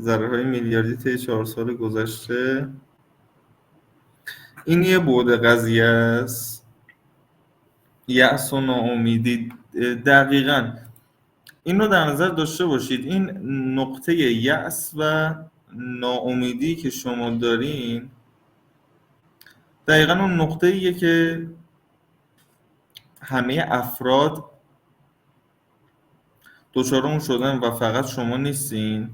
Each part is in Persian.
ضررهای میلیاردی طی 4 سال گذشته. این یه بعد قضیه است. یأس و ناامیدی دقیقاً این رو در نظر داشته باشید. این نقطه یأس و ناامیدی که شما دارین دقیقاً اون نقطه‌ایه که همه افراد دچار اون شدن و فقط شما نیستین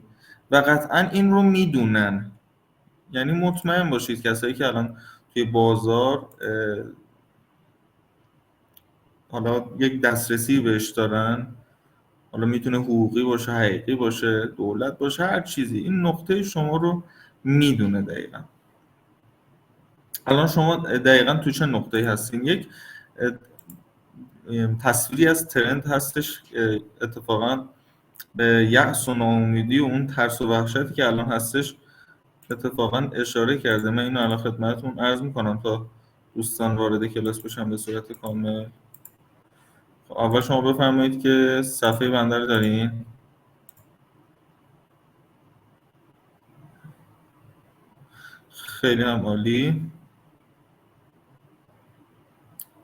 و قطعاً این رو میدونن. یعنی مطمئن باشید کسایی که الان توی بازار حالا یک دسترسی بهش دارن، حالا میتونه حقوقی باشه، حقیقی باشه، دولت باشه، هر چیزی، این نقطه شما رو میدونه دقیقاً. الان شما دقیقاً تو چه نقطه‌ای هستین. یک تصویری از ترند هستش اتفاقاً به یأس و ناامیدی و اون ترس و وحشتی که الان هستش اتفاقاً اشاره کرده. من اینو الان خدمتتون عرض میکنم تا دوستان وارد کلاس بشن به صورت کامل. اول شما بفرمایید که صفحه بنده رو دارین. خیلی هم عالی.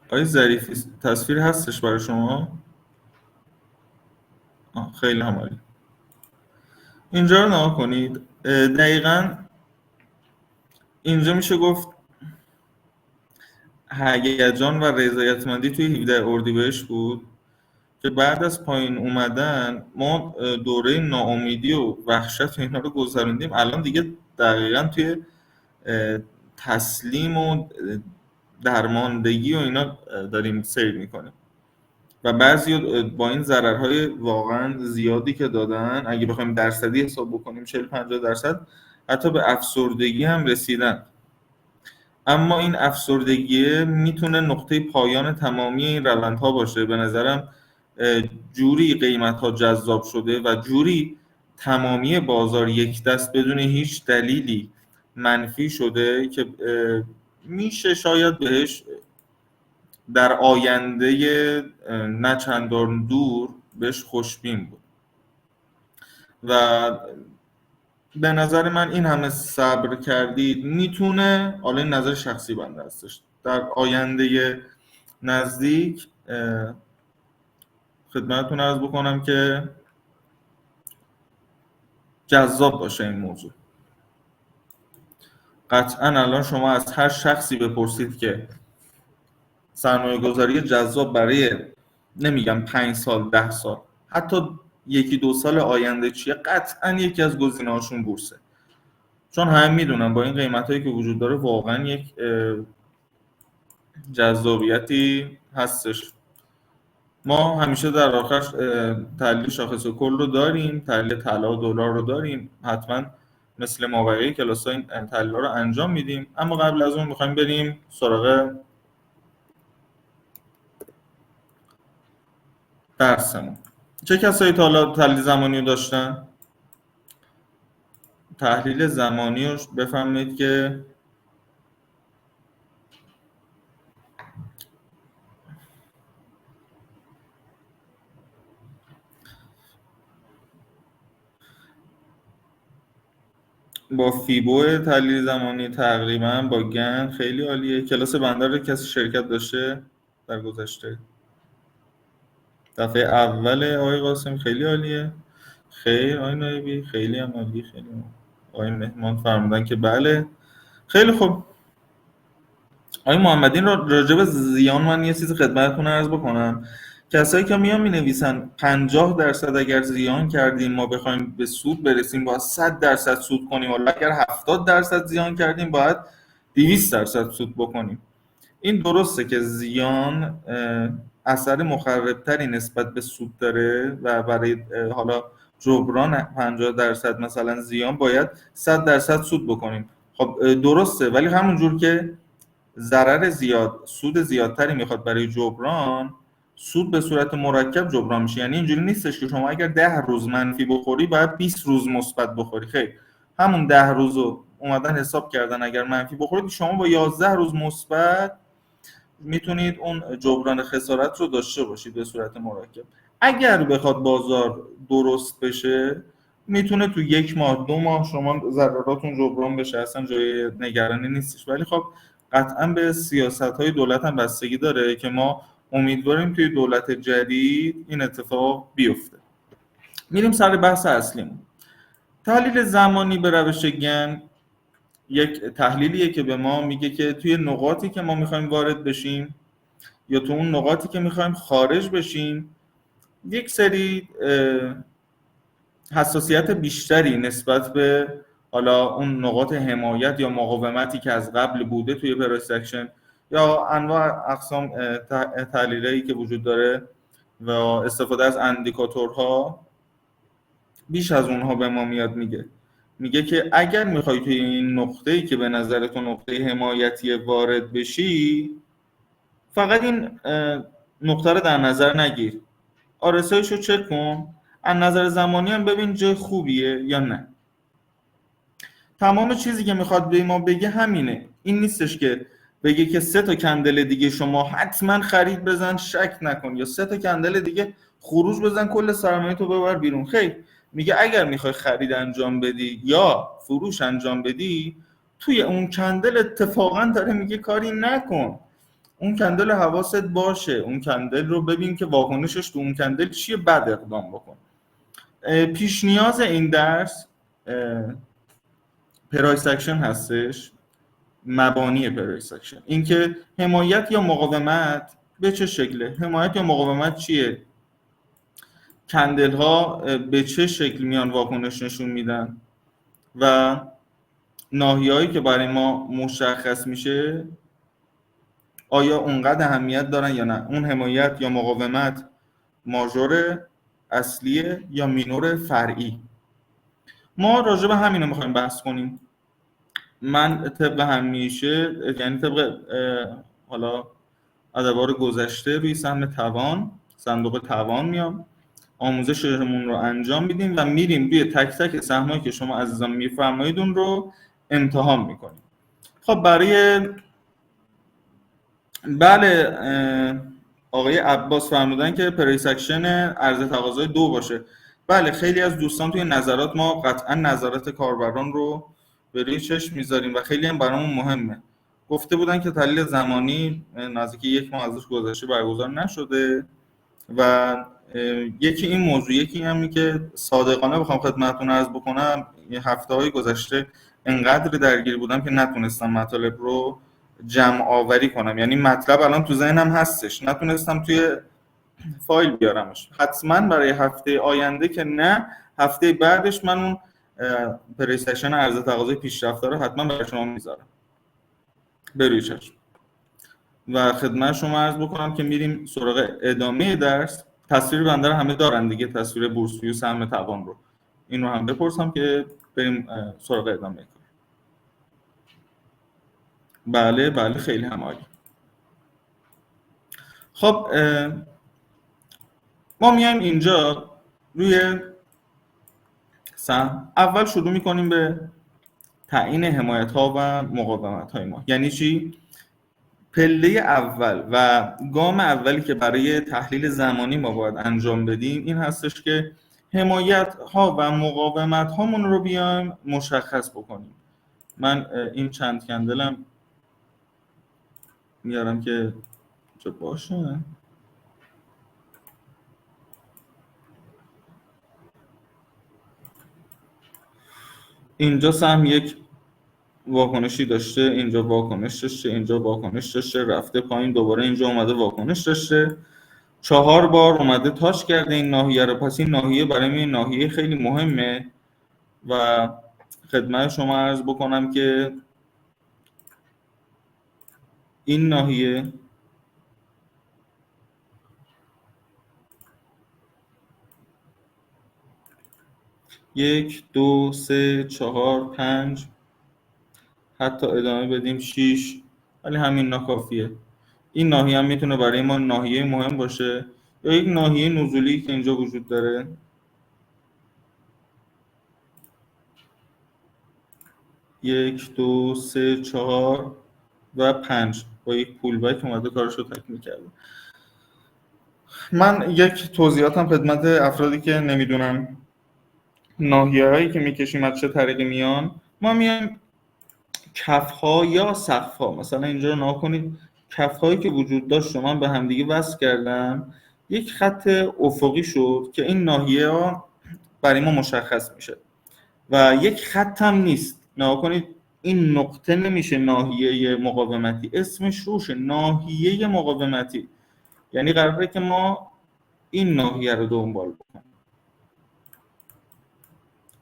آقای ظریفی تصویر هستش برای شما؟ خیلی هم عالی. اینجا رو نگاه کنید. دقیقاً اینجا میشه گفت هیجان و رضایتمندی توی 17 اردیبهشت بود که بعد از پایین اومدن ما دوره ناامیدی و وحشت و اینا رو گذروندیم. الان دیگه دقیقاً توی تسلیم و درماندگی و اینا داریم سیر میکنیم و بعضی با این ضررهای واقعا زیادی که دادن، اگه بخوایم درصدی حساب بکنیم 40-50% حتی به افسردگی هم رسیدن. اما این افسردگی میتونه نقطه پایان تمامی این روندها باشه. به نظرم جوری قیمت‌ها جذاب شده و جوری تمامی بازار یک دست بدون هیچ دلیلی منفی شده که میشه شاید بهش در آینده نه چندان دور بهش خوشبین بود و به نظر من این همه صبر کردید میتونه، حالا این نظر شخصی بنده هستش، در آینده نزدیک خدمتتون عرض بکنم که جذاب باشه این موضوع. قطعا الان شما از هر شخصی بپرسید که سرمایه گذاری جذاب برای نمیگم 5 سال 10 سال حتی 1-2 سال آینده چیه، قطعا یکی از گزینه‌هاشون بورسه. چون همه میدونن با این قیمتایی که وجود داره واقعا یک جذابیتی هستش. ما همیشه در آخر تحلیل شاخص کل رو داریم، تحلیل طلا و دلار رو داریم، حتما مثل ما بقیه کلاس‌ها این تحلیل‌ها رو انجام میدیم. اما قبل از اون می‌خوایم بریم سراغ درسمون. چه کسایی تا حالا تحلیل زمانی رو داشتن؟ تحلیل زمانی رو بفهمید که با فیبو تحلیل زمانی تقریبا با گن خیلی عالیه. کلاس بنده رو کسی شرکت داشته در گذشته؟ دفعه اول آقای قاسم خیلی عالیه. خیر آقای نایبی خیلی هم عالی. خیلی هم. آقای مهمان فرمودن که بله. خیلی خوب. آقای محمدین راجع به زیان من یه چیز خدمتتون عرض بکنم. کسایی که میان مینویسن 50% اگر زیان کردیم ما بخوایم به سود برسیم باید 100% سود کنیم، ولی اگر 70% زیان کردیم باید 200% سود بکنیم. این درسته که زیان اثر مخربتری نسبت به سود داره و برای حالا جبران 50% مثلا زیان باید 100% سود بکنیم. خب درسته، ولی همونجور که ضرر زیاد سود زیادتری میخواد برای جبران، سود به صورت مرکب جبران میشه. یعنی اینجوری نیستش که شما اگر 10 روز منفی بخوری باید 20 روز مثبت بخوری. خیر، همون 10 روزو اومدن حساب کردن اگر منفی بخورید شما با 11 روز مثبت میتونید اون جبران خسارت رو داشته باشید به صورت مرکب. اگر بخواد بازار درست بشه میتونه تو 1 ماه 2 ماه شما ضرراتون جبران بشه، اصلا جای نگرانی نیستش. ولی خب قطعا به سیاست‌های دولت هم بستگی داره که ما امیدواریم توی دولت جدید این اتفاق بیفته. میریم سر بحث اصلیمون. تحلیل زمانی به روش گن یک تحلیلیه که به ما میگه که توی نقاطی که ما میخوایم وارد بشیم یا تو اون نقاطی که میخوایم خارج بشیم یک سری حساسیت بیشتری نسبت به حالا اون نقاط حمایت یا مقاومتی که از قبل بوده توی پرایس اکشن یا انواع اقسام تحلیلایی که وجود داره و استفاده از اندیکاتورها، بیش از اونها به ما میاد میگه که اگر میخوای توی این نقطه‌ای که به نظر تو نقطه حمایتی وارد بشی، فقط این نقطه رو در نظر نگیر، RSIشو چک کن، از نظر زمانی هم ببین جای خوبیه یا نه. تمام چیزی که میخواد به ما بگه همینه. این نیستش که بگه که 3 تا کندل دیگه شما حتما خرید بزن شک نکن، یا 3 تا کندل دیگه خروج بزن کل سرمایه تو ببر بیرون. خیر، میگه اگر میخوای خرید انجام بدی یا فروش انجام بدی، توی اون کندل اتفاقا داره میگه کاری نکن، اون کندل حواست باشه، اون کندل رو ببین که واکنشش تو اون کندل چیه، بعد اقدام بکن. پیش نیاز این درس پرایس اکشن هستش، مبانی پرایس اکشن، اینکه حمایت یا مقاومت به چه شکله، حمایت یا مقاومت چیه، کندل ها به چه شکل میان واکنش نشون میدن و ناحیه‌هایی که برای ما مشخص میشه آیا اونقدر اهمیت دارن یا نه، اون حمایت یا مقاومت ماژور اصلیه یا مینور فرعی. ما راجع به همین رو میخوایم بحث کنیم. من طبق همیشه، یعنی طبق حالا ادوار گذشته روی سهم توان، صندوق توان میام، آموزشمون رو انجام میدیم و میریم روی تک تک سهمایی که شما عزیزان میفرمایید اون رو امتحان میکنیم. خب برای بله آقای عباس فرمودن که پرایس اکشن عرضه تقاضای 2 باشه. بله، خیلی از دوستان توی نظرات ما قطعا نظرات کاربران رو به روی چشم میذاریم و خیلی هم برامون مهمه. گفته بودن که تحلیل زمانی نزدیک 1 ماه ازش گذشته برگزار نشده و یکی این موضوع، یکی همین که صادقانه بخوام خدمتتون عرض بکنم هفته‌های گذشته انقدر درگیر بودم که نتونستم مطالب رو جمع آوری کنم. یعنی مطلب الان تو ذهنم هستش، نتونستم توی فایل بیارمش. حتما برای هفته آینده که نه، هفته بعدش من اون پریستشن عرضه تقاضای پیشرفته رو حتما برای شما میذارم به روی چشم. و خدمت شما عرض بکنم که میریم سراغ ادامه درس. تصویر بنده رو همه دارن دیگه، تصویر بورسوی و سهم توان رو، این رو هم بپرسم که بریم سراغ ادامه کار. بله خیلی هم عالی. خب ما میایم اینجا روی سهم. اول شروع میکنیم به تعیین حمایت ها و مقاومت های ما. یعنی چی؟ پله اول و گام اولی که برای تحلیل زمانی ما باید انجام بدیم این هستش که حمایت ها و مقاومت هامون رو بیایم مشخص بکنیم. من این چند کندلم میارم که چه باشه. اینجا سهم یک واکنشی داشته، اینجا واکنش داشته، اینجا واکنش داشته، رفته پایین، دوباره اینجا اومده واکنش داشته، 4 بار اومده تاچ کرده این ناحیه رو. پس این ناحیه برای من ناحیه خیلی مهمه و خدمت شما عرض بکنم که این ناحیه یک، دو، سه، 4، 5 حتی ادامه بدیم 6، ولی همین ناکافیه. این ناحیه هم میتونه برای ما ناحیه مهم باشه یا یک ناحیه نزولی که اینجا وجود داره. 1 2 3 4 و 5 با یک پول بک اومده کارش رو تکمیل کرده. من یک توضیحاتم خدمت افرادی که نمیدونن ناحیه‌هایی که میکشیم از چه طریقی میان، ما میایم کف‌ها یا سقف‌ها، مثلا اینجا رو نگاه کنید، کف‌هایی که وجود داشت رو من به همدیگه وصل کردم، یک خط افقی شد که این ناحیه‌ها برای ما مشخص میشه و یک خط هم نیست. نگاه کنید این نقطه نمیشه ناحیه مقاومتی، اسمش روشه، ناحیه مقاومتی، یعنی قراره که ما این ناحیه رو دنبال بکنیم.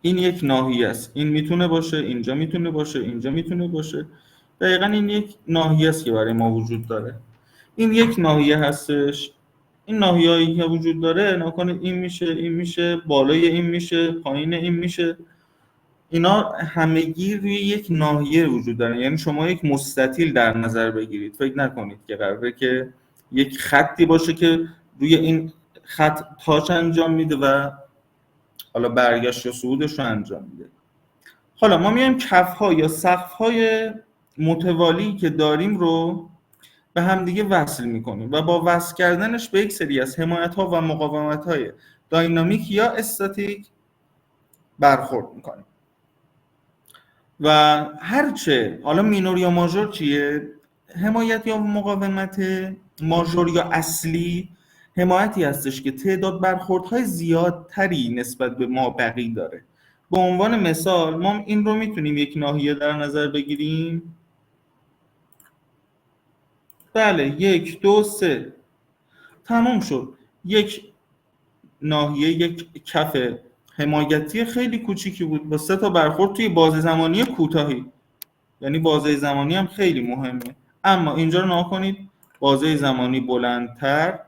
این یک ناحیه است، این میتونه باشه، اینجا میتونه باشه، اینجا میتونه باشه. دقیقاً این یک ناحیه است که برای ما وجود داره. این یک ناحیه هستش. این ناحیه‌ای که وجود داره، نکنه این میشه، این میشه، بالای این میشه، پایین این میشه. اینا همگی روی یک ناحیه وجود دارن. یعنی شما یک مستطیل در نظر بگیرید. فکر نکنید که قراره که یک خطی باشه که روی این خط تاچ انجام میده و حالا برگشت و صعودش رو انجام میده. حالا ما میایم کف‌ها یا سقف‌های متوالی که داریم رو به همدیگه وصل میکنیم و با وصل کردنش به یک سری از حمایت‌ها و مقاومت‌های داینامیک یا استاتیک برخورد میکنیم. و هرچه حالا مینور یا ماژور چیه؟ حمایت یا مقاومت ماژور یا اصلی حمایتی هستش که تعداد برخوردهای زیادتری نسبت به مابقی داره. به عنوان مثال ما این رو میتونیم یک ناحیه در نظر بگیریم. بله، 1 2 3 تموم شد. یک ناحیه، یک کف حمایتی خیلی کوچیکی بود با 3 تا برخورد توی بازه زمانی کوتاهی. یعنی بازه زمانی هم خیلی مهمه. اما اینجا رو نگاه کنید، بازه زمانی بلندتر،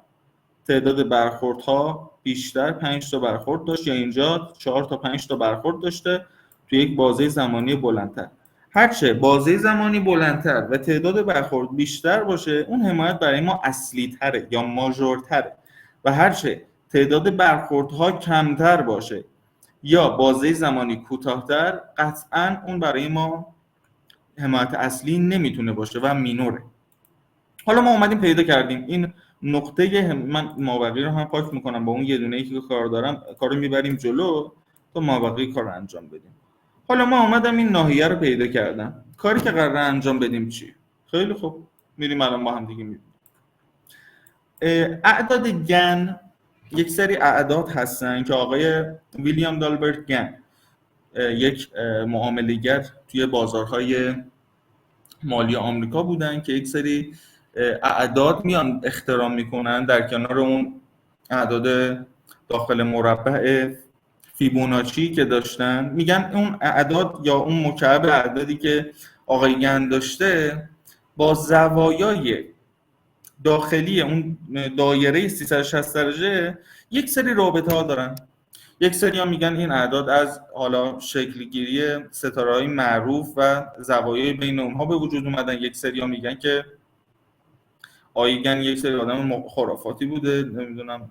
تعداد برخوردها بیشتر، 5 تا برخورد داشت، یا اینجا 4 تا 5 تا برخورد داشته توی یک بازه زمانی بلندتر. هرچه بازه زمانی بلندتر و تعداد برخورد بیشتر باشه، اون حمایت برای ما اصلی تره یا ماژورتره، و هرچه تعداد برخوردها کمتر باشه یا بازه زمانی کوتاه‌تر، قطعاً اون برای ما حمایت اصلی نمیتونه باشه و مینوره. حالا ما اومدیم پیدا کردیم این نقطه من مابقی رو هم پاک میکنم با اون یه دونه ای که کار دارم، کارو میبریم جلو تا مابقی کار رو انجام بدیم. حالا ما اومدم این ناحیه رو پیدا کردم، کاری که قراره انجام بدیم چی؟ خیلی خوب، میریم الان با هم دیگه میبینیم. اعداد گن یک سری اعداد هستن که آقای ویلیام دالبرت گن، یک معامله‌گر توی بازارهای مالی آمریکا بودن که یک سری اعداد میان اختراع میکنن در کنار اون اعداد داخل مربع فیبوناچی که داشتن. میگن اون اعداد یا اون مکعب اعدادی که آقای گن داشته با زوایای داخلی اون دایره 360 درجه یک سری رابطه ها دارن. یک سری ها میگن این اعداد از حالا شکلگیری ستاره‌های معروف و زوایای بین اونها به وجود اومدن. یک سری ها میگن که آیگن یک سری آدم خرافاتی بوده، نمیدونم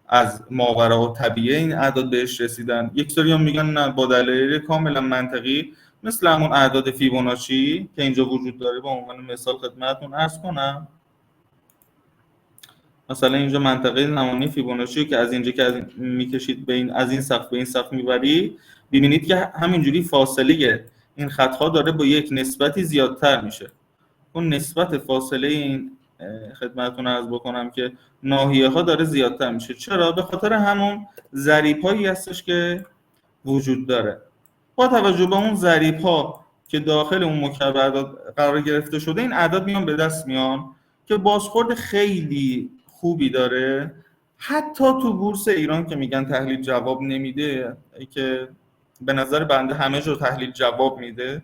از ماوراء طبیعه این اعداد بهش رسیدن. یک سری ها میگن نه، با دلایل کاملا منطقی مثل همون اعداد فیبوناچی که اینجا وجود داره. به عنوان مثال خدمتتون عرض کنم، مثلا اینجا منطقه زمانی فیبوناچی که از اینجا که از میکشید به این، از این سقف به این سقف میبرید، ببینید که همینجوری فاصله این خطها داره با یک نسبتی زیادتر میشه. اون نسبت فاصله این خدمتتون عرض بکنم که ناحیه ها داره زیادتر میشه. چرا؟ به خاطر همون ضریب‌هایی هستش که وجود داره. با توجه به اون ضریب‌ها که داخل اون مکعب اعداد قرار گرفته شده، این اعداد میان به دست میان که بازخورد خیلی خوبی داره. حتی تو بورس ایران که میگن تحلیل جواب نمیده، که به نظر بنده همه جا تحلیل جواب میده،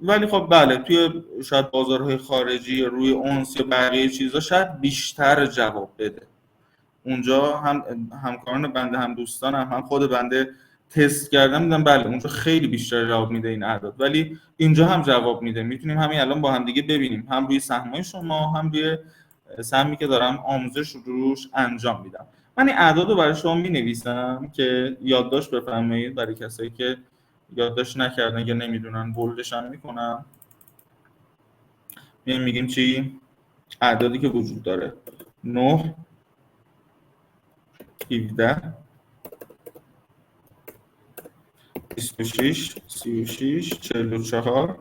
ولی خب بله توی شاید بازارهای خارجی روی اونس یا بقیه چیزا شاید بیشتر جواب بده. اونجا هم همکاران بنده، هم دوستانم، هم خود بنده تست کردم، دیدم بله اونجا خیلی بیشتر جواب میده این اعداد، ولی اینجا هم جواب میده. میتونیم همین الان با هم دیگه ببینیم، هم روی سهمای شما، هم روی سهمی که دارم آموزش روش انجام میدم. من این اعداد رو برای شما مینویسم که یادداشت بفرمایید، برای کسایی که یادداشت نکردن یا نمیدونن بولدش هم میکنم. میگیم چی؟ اعدادی که وجود داره: 9 17 26 36 44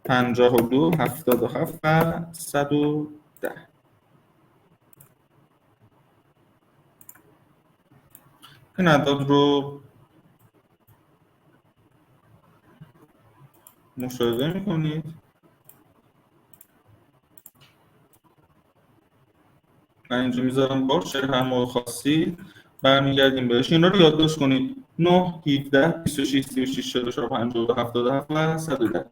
52 77 و 110. این اعداد رو مشاهده میکنید. من اینجا میذارم بار شهر هر موقع خاصی برمیگردیم بهش. اینا رو یادداشت کنید: 9 17 26 36 44 52 77 و 110.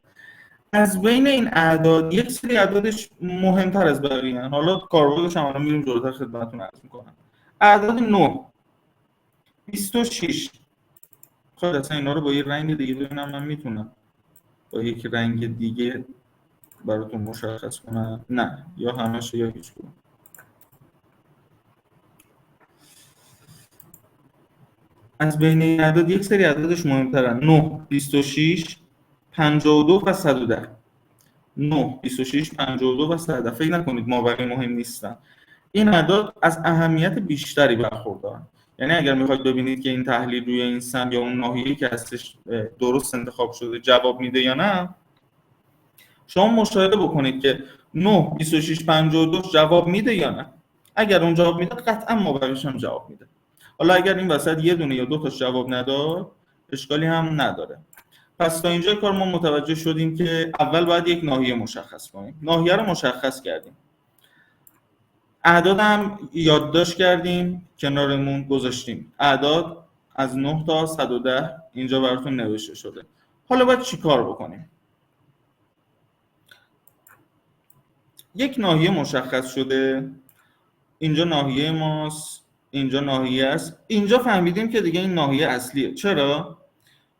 از بین این اعداد یک سری اعدادش مهمتر از بقیه هستند. حالا کاربردش هم الان میریم جلوتر خدمتتون عرض میکنم. اعداد 9 26 خب اصلا اینا رو با یه رنگ دیگه ببینم من میتونم با یک رنگ دیگه براتون مشخص کنم. نه، یا همش یا هیچ کدوم. از بین این اعداد یک سری اعدادش مهمترن: 9 26 52 و 110. 9 26 52 و 110. فکر نکنید مابقی مهم نیستن. این اعداد از اهمیت بیشتری برخوردارن. یعنی اگر میخواید ببینید که این تحلیل روی این سم یا اون ناحیه‌ای که هستش درست انتخاب شده جواب میده یا نه، شما مشاهده بکنید که 9 26 52 جواب میده یا نه. اگر اون جواب میده قطعا مابقیش هم جواب میده. حالا اگر این وسط یه دونه یا دو تا جواب نداد اشکالی هم نداره. پس تا اینجا کار ما متوجه شدیم که اول باید یک ناحیه مشخص کنیم. ناحیه رو مشخص کردیم. اعداد هم یادداشت کردیم، کنارمون گذاشتیم. اعداد از 9 تا 110 اینجا براتون نوشته شده. حالا باید چی کار بکنیم؟ یک ناحیه مشخص شده. اینجا ناحیه ماست، اینجا ناحیه است. اینجا فهمیدیم که دیگه این ناحیه اصلیه. چرا؟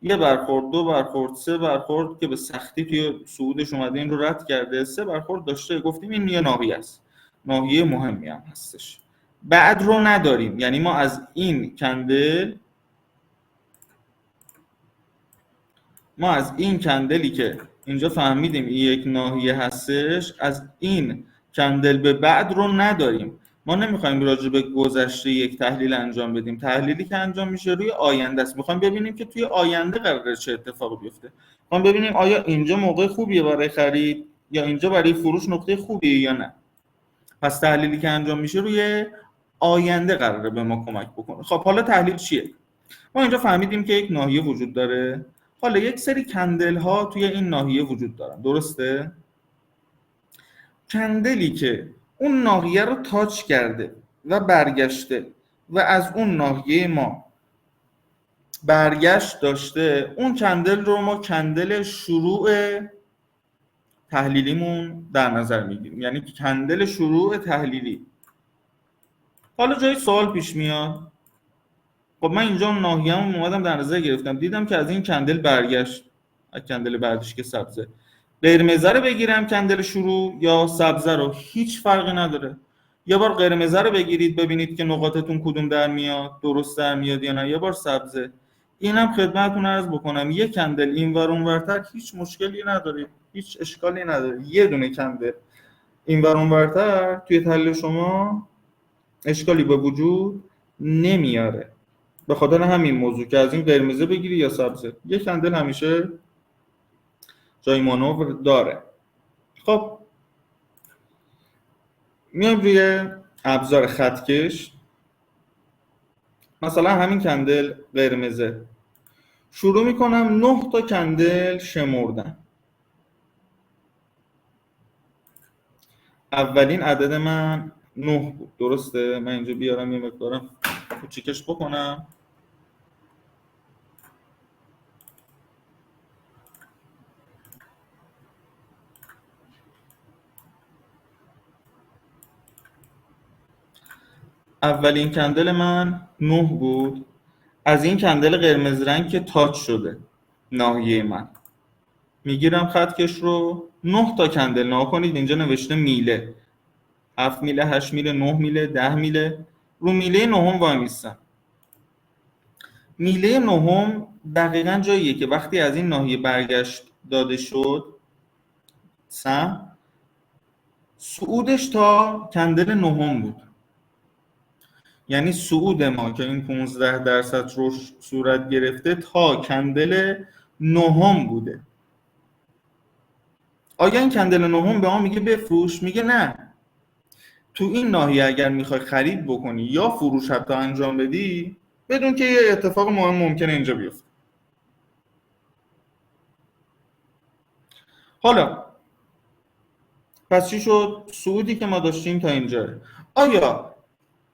یه برخورد، دو برخورد، سه برخورد که به سختی توی صعودش اومده این رو رد کرده، سه برخورد داشته، گفتیم این یه ناحیه است. ناحیه مهمی هم هستش. بعد رو نداریم، یعنی ما از این کندلی که اینجا فهمیدیم این یک ناحیه هستش، از این کندل به بعد رو نداریم. ما نمیخوایم راجع به گذشته یک تحلیل انجام بدیم. تحلیلی که انجام میشه روی آینده است. میخوایم ببینیم که توی آینده قراره چه اتفاقی بیفته. میخوایم ببینیم آیا اینجا موقع خوبیه برای خرید یا اینجا برای فروش نقطه خوبیه یا نه. پس تحلیلی که انجام میشه روی آینده قراره به ما کمک بکنه. خب حالا تحلیل چیه؟ ما اینجا فهمیدیم که یک ناحیه وجود داره. حالا یک سری کندل ها توی این ناحیه وجود دارن. درسته؟ کندلی که اون ناحیه رو تاچ کرده و برگشته و از اون ناحیه ما برگشت داشته، اون کندل رو ما کندل شروع تحلیلیمون در نظر میگیریم. یعنی کندل شروع تحلیلی. حالا جای سوال پیش میاد. خب من اینجا اون ناحیه‌مو اومدم در نظر گرفتم، دیدم که از این کندل برگشت، از کندل بعدش که سبزه، قرمزه رو بگیرم کندل شروع یا سبزه رو؟ هیچ فرقی نداره. یه بار قرمزه رو بگیرید ببینید که نقاطتون کدوم در میاد، درست در میاد یا نه. یه بار سبزه. اینم خدمتتون عرض بکنم یه کندل اینور اونورتر هیچ مشکلی نداره، هیچ اشکالی نداره. یه دونه کندل اینور اونورتر توی تحلیل شما اشکالی به وجود نمیاره. به خاطر همین موضوع که از این قرمزه بگیری یا سبزه، یک کندل همیشه جای مانور داره. خب میام روی ابزار خطکش، مثلا همین کندل قرمزه، شروع میکنم 9 تا کندل شمردن. اولین عدد من 9 بود. درسته؟ من اینجا بیارم یه مقدارم کوچیکش بکنم. اولین کندل من 9 بود. از این کندل قرمز رنگ که تاچ شده ناحیه من، میگیرم خطکش رو 9 تا کندل. نها کنید اینجا نوشته میله، 7 میله، 8 میله، 9 میله، 10 میله. رو میله نهم وای میستم. میله نهم دقیقاً جاییه که وقتی از این ناحیه برگشت داده شد سهم، صعودش تا کندل نهم بود. یعنی صعود ما که این 15% رشد صورت گرفته تا کندل نهم بوده. آیا این کندل نهم به ما میگه بفروش؟ میگه نه، تو این ناحیه اگر میخوای خرید بکنی یا فروش حتی انجام بدی، بدون که یه اتفاق مهم ممکنه اینجا بیفته. حالا پس چی شد؟ صعودی که ما داشتیم تا اینجا. آیا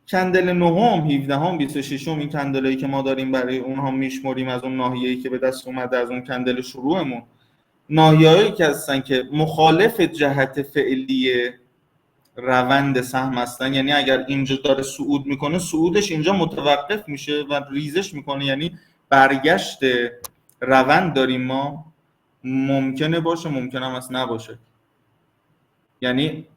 کندل نهم، 17ام، 26م، این کندلایی که ما داریم برای اونها میشمریم از اون ناحیه‌ای که به دست اومده از اون کندل شروعمون، ناحیه‌هایی که هستن که مخالف جهت فعلی روند سهم هستن، یعنی اگر اینجا داره صعود میکنه صعودش اینجا متوقف میشه و ریزش میکنه، یعنی برگشت روند داریم ما. ممکنه باشه، ممکنه هم اصلا نباشه. یعنی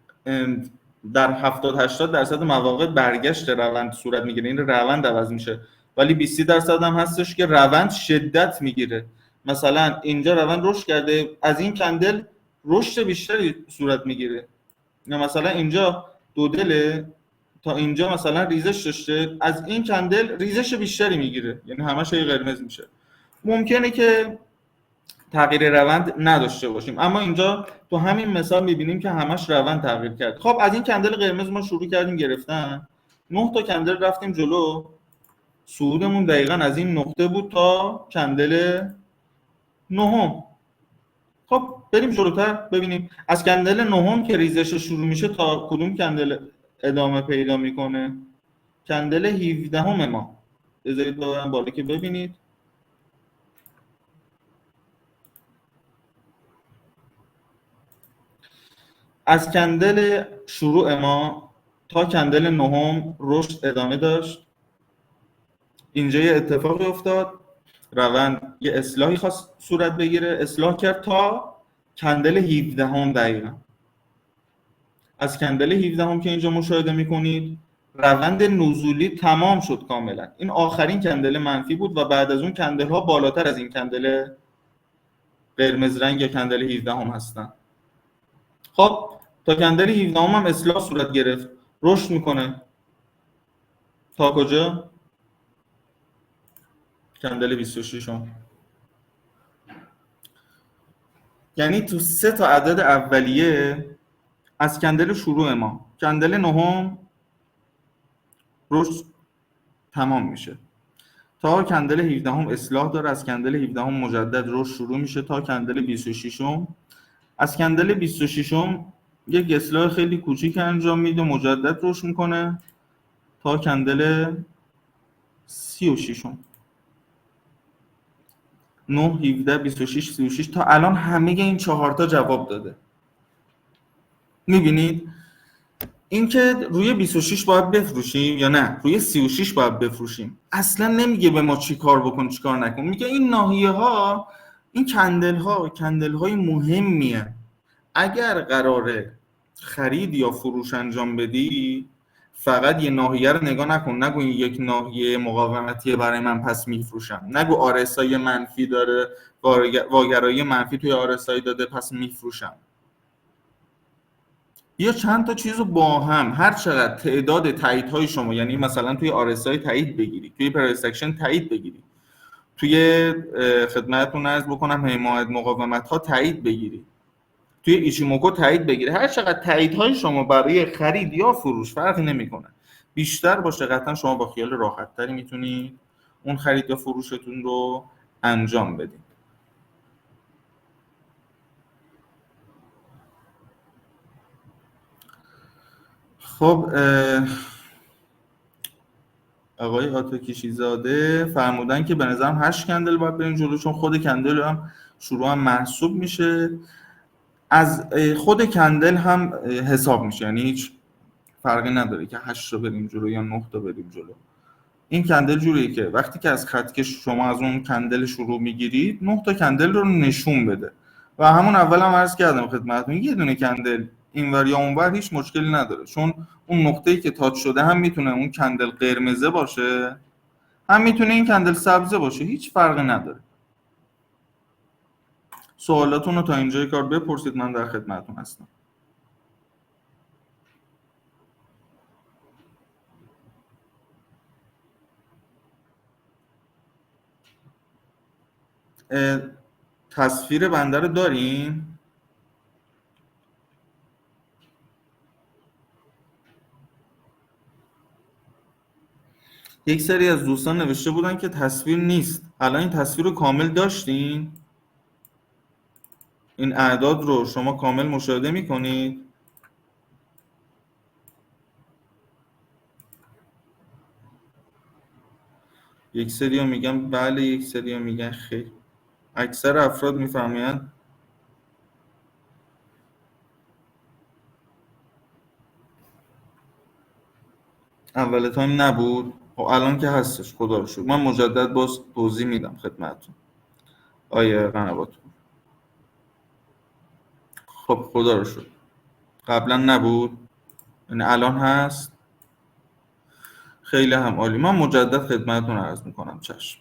در 70-80% مواقع برگشت روند صورت میگیره، این روند عوض میشه، ولی 20% هم هستش که روند شدت میگیره. مثلا اینجا روند رشد کرده، از این کندل رشد بیشتری صورت میگیره، یا مثلا اینجا دو دله تا اینجا مثلا ریزش داشته، از این کندل ریزش بیشتری میگیره، یعنی همش قرمز میشه. ممکنه که تغییر روند نداشته باشیم، اما اینجا تو همین مثال میبینیم که همش روند تغییر کرد. خب از این کندل قرمز ما شروع کردیم گرفتن، 9 تا کندل رفتیم جلو، صعودمون دقیقاً از این نقطه بود تا کندل نهم. خب بریم جلوتر ببینیم از کندل نهم که ریزش شروع میشه تا کدوم کندل ادامه پیدا میکنه. کندل 17ام ما، بذارید ببرم بالا که ببینید. از کندل شروع ما تا کندل نهم رشد ادامه داشت. اینجا یه اتفاقی افتاد، روند یه اصلاحی خواست صورت بگیره، اصلاح کرد تا کندل 17ام دقیقا. از کندل 17ام که اینجا مشاهده میکنید روند نزولی تمام شد کاملا. این آخرین کندل منفی بود و بعد از اون کندل ها بالاتر از این کندل قرمز رنگ یا کندل 17ام هستن. خب تا کندل 17ام هم اصلاح صورت گرفت، رشد میکنه تا کجا؟ کندل 26م. یعنی تو 3 تا عدد اولیه از کندل شروع ما، کندل نهم رشد تمام میشه تا کندل 17ام اصلاح داره، از کندل 17ام مجدد رشد شروع میشه تا کندل 26م. از کندل 26م یک اصلاح خیلی کوچیک انجام میده، مجدد رشد میکنه تا کندل 36م. 9 17 26 36 تا الان همه این 4 تا جواب داده. میبینید اینکه روی 26 باید بفروشیم یا نه روی 36 باید بفروشیم، اصلا نمیگه به ما چی کار بکن چی کار نکن. میگه این ناحیه ها، این کندل های مهمیه، اگر قراره خرید یا فروش انجام بدی فقط یه ناحیه رو نگاه نکن، نگو این یک ناحیه مقاومتیه برای من پس میفروشم، نگو RSI منفی داره، واگرایی منفی توی RSI داده پس میفروشم. یا چند تا چیز رو با هم، هر چقدر تعداد تاییدهای شما، یعنی مثلا توی RSI تایید بگیری، توی پرایس اکشن تایید بگیری، توی خدمتتون عرض بکنم حمایت مقاومت ها تایید بگیری، توی ایچیموکو تایید بگیری، هر چقدر تاییدهای شما برای خرید یا فروش فرقی نمیکنه بیشتر باشه، قطعا شما با خیال راحت تری میتونید اون خرید یا فروشتون رو انجام بدید. خب آقای آتاکیشی زاده فرمودن که به نظرم 8 کندل باید بریم جلو، چون خود کندل هم شروع هم محسوب میشه، از خود کندل هم حساب میشه، یعنی هیچ فرقی نداره که 8 رو بریم جلو یا 9 تا بریم جلو. این کندل جوریه که وقتی که از خط کش شما از اون کندل شروع میگیرید 9 تا کندل رو نشون بده و همون اول هم عرض کردم خدمتتون یه دونه کندل اینور یا اونور هیچ مشکلی نداره، چون اون نقطه‌ای که تاچ شده هم میتونه اون کندل قرمزه باشه هم میتونه این کندل سبزه باشه، هیچ فرقی نداره. سوالاتون رو تا اینجای کار بپرسید، من در خدمتتون هستم. تصویر بنده رو دارین؟ یک سری از دوستان نوشته بودن که تصویر نیست. الان این تصویر رو کامل داشتین؟ این اعداد رو شما کامل مشاهده میکنید؟ یک سری ها میگن بله، یک سری ها میگن خیر. اکثر افراد میفرمایند اول تایم نبود. خب الان که هستش، خدا رو شکر. من مجدد باز توضیح میدم خدمتتون آیه قنوات. خب خدا رو شکر قبلا نبود، یعنی الان هست. خیلی هم عالی. من مجدد خدمتتون عرض میکنم. چشم.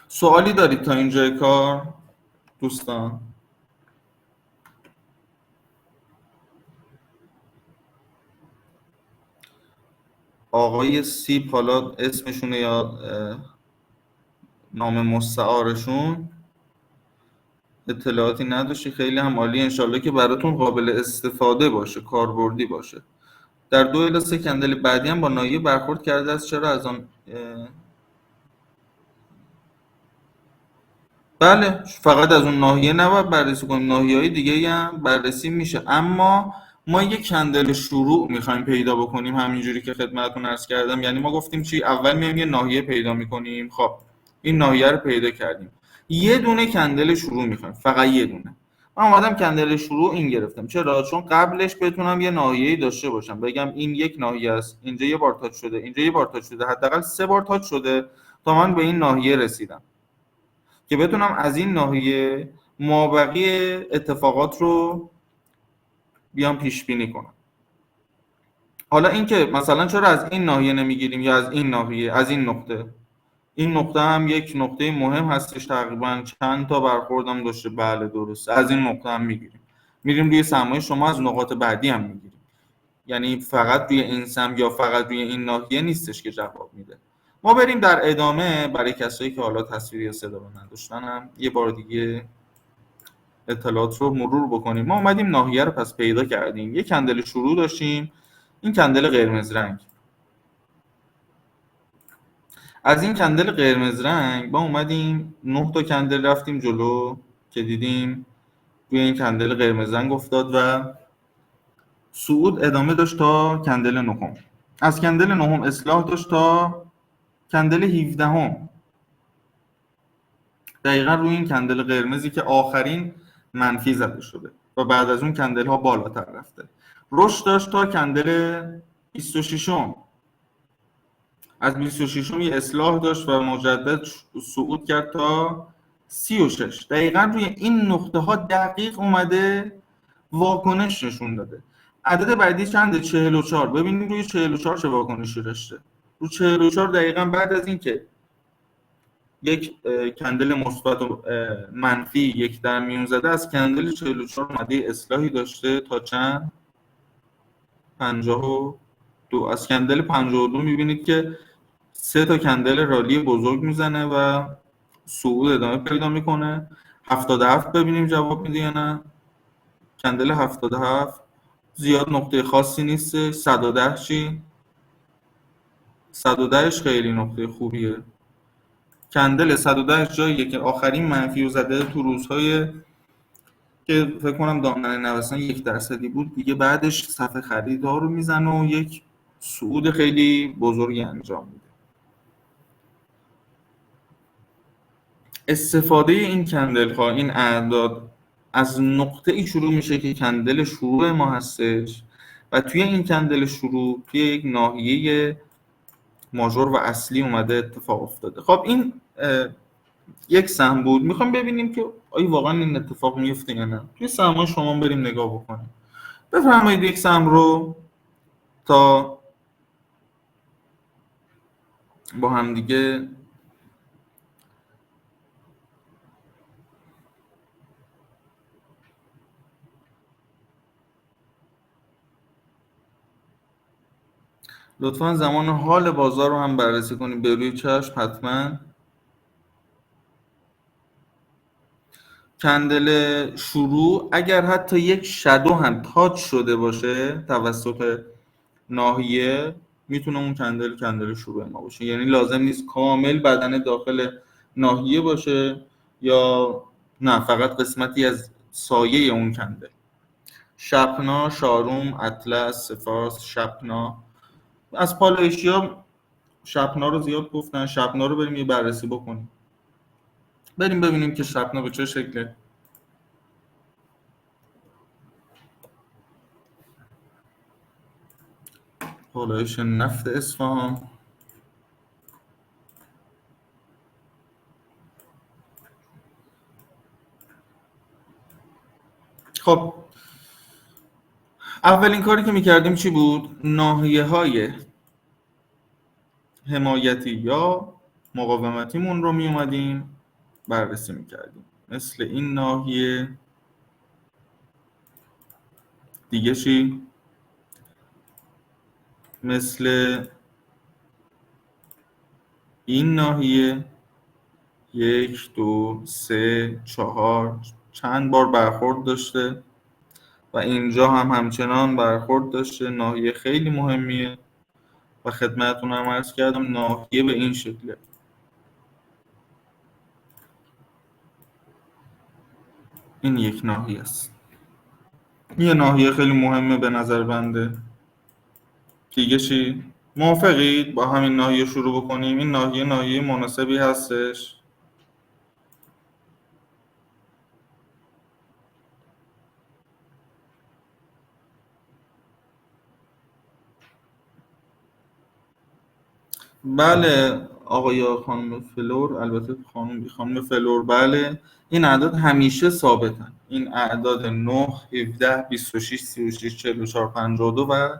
سوالی دارید تا اینجای کار دوستان؟ آقای سیپ، حالا اسمشونه یا نام مستعارشون اطلاعاتی نداشتی؟ خیلی هم عالی. انشالله که براتون قابل استفاده باشه، کاربردی باشه. در 2 الی 3 کندل بعدی هم با ناحیه برخورد کرده است. چرا از آن بله، فقط از اون ناحیه نباید بررسی کنیم، ناحیه‌های دیگه هم بررسی میشه. اما ما یک کندل شروع میخوایم پیدا بکنیم، همینجوری که خدمتتون عرض کردم. یعنی ما گفتیم چی؟ اول میایم یه ناحیه پیدا میکنیم. خب این ناحیه رو پیدا کردیم، یه دونه کندل شروع میخوایم، فقط یه دونه. من اومدم کندل شروع این گرفتم. چرا؟ چون قبلش بتونم یه ناحیه‌ای داشته باشم، بگم این یک ناحیه است، اینجا یه بار تاچ شده، اینجا یه بار تاچ شده، حداقل 3 بار تاچ شده تا من به این ناحیه رسیدم، که بتونم از این ناحیه مابقی اتفاقات رو بیام پیش بینی کنم. حالا اینکه مثلا چرا از این ناحیه نمیگیریم یا از این ناحیه، از این نقطه، این نقطه هم یک نقطه مهم هستش. تقریبا چند تا برخوردم داشته. بله درسته، از این نقطه هم میگیریم. میریم روی سرمایه شما، از نقاط بعدی هم میگیریم. یعنی فقط روی این سم یا فقط روی این ناحیه نیستش که جواب میده. ما بریم در ادامه برای کسایی که حالا تصویری یا صدا رو نداشتن هم یه بار دیگه اطلاعات رو مرور بکنیم. ما اومدیم ناحیه رو پس پیدا کردیم، یه کندل شروع داشتیم، این کندل قرمز رنگ. از این کندل قرمز رنگ ما اومدیم 9 تا کندل رفتیم جلو که دیدیم روی این کندل قرمز رنگ افتاد و صعود ادامه داشت تا کندل نهم. از کندل نهم اصلاح داشت تا کندل 17. دقیقا روی این کندل قرمزی که آخرین منفی زده شده و بعد از اون کندل ها بالاتر رفته. رشد داشت تا کندل 26. از 26 یه اصلاح داشت و مجدد صعود کرد تا 36. دقیقا روی این نقطه ها دقیق اومده واکنش نشون داده. عدد بعدی چنده؟ 44. ببینیم روی 44 چه واکنشی داشته. رو 44 دقیقا بعد از این که یک کندل مثبت و منفی یک در میون زده، از کندل 44 اومده اصلاحی داشته تا چند؟ 52. از کندل 52 میبینید که 3 تا کندل رالی بزرگ میزنه و صعود ادامه پیدا میکنه. 77 ببینیم جواب میده یا نه. کندل 77 زیاد نقطه خاصی نیست. 110 چی؟ 110ش خیلی نقطه خوبیه. کندل 110 جاییه که آخرین منفی رو زده تو روزهای که فکر کنم دامنه نوسان 1% بود دیگه. بعدش صفحه خریدار رو میزنه و یک صعود خیلی بزرگی انجام میده. استفاده این کندل ها، این اعداد، از نقطه ای شروع میشه که کندل شروع ما هستش و توی این کندل شروع توی یک ناحیه ماژور و اصلی اومده اتفاق افتاده. خب این یک سهم بود. میخوام ببینیم که آیا واقعا این اتفاق میفته یا نه. توی سهم‌های شما بریم نگاه بکنیم. بفرمایید یک سهم رو تا با هم دیگه لطفا زمان حال بازار رو هم بررسی کنید به روی چشم حتما. کندل شروع اگر حتی یک شادو هم تاچ شده باشه توسط ناحیه، میتونه اون کندل شروع ما باشه. یعنی لازم نیست کامل بدن داخل ناحیه باشه، یا نه فقط قسمتی از سایه اون کندل. شپنا، شاروم، اطلس، سفارس، شپنا. از پالایشیا شپنا رو زیاد گفتن، شپنا رو بریم یه بررسی بکنیم، بریم ببینیم که شپنا به چه شکله. پالایش نفت اصفهان. خب اولین کاری که میکردیم چی بود؟ ناحیه های حمایتی یا مقاومتیمون رو میومدیم بررسی میکردیم، مثل این ناحیه. دیگه چی؟ مثل این ناحیه 1 2 3 4 چند بار برخورد داشته و اینجا هم همچنان برخورد داشته. ناحیه خیلی مهمیه و خدمتتون هم عرض کردم ناحیه به این شکله. این یک ناحیه است، یه ناحیه خیلی مهمه به نظر بنده. دیگه چی؟ موافقید با همین ناحیه شروع بکنیم؟ این ناحیه مناسبی هستش. بله آقای خانم فلور، البته خانم فلور، بله این اعداد همیشه ثابتن. این اعداد 9 17 26 36 44 52 و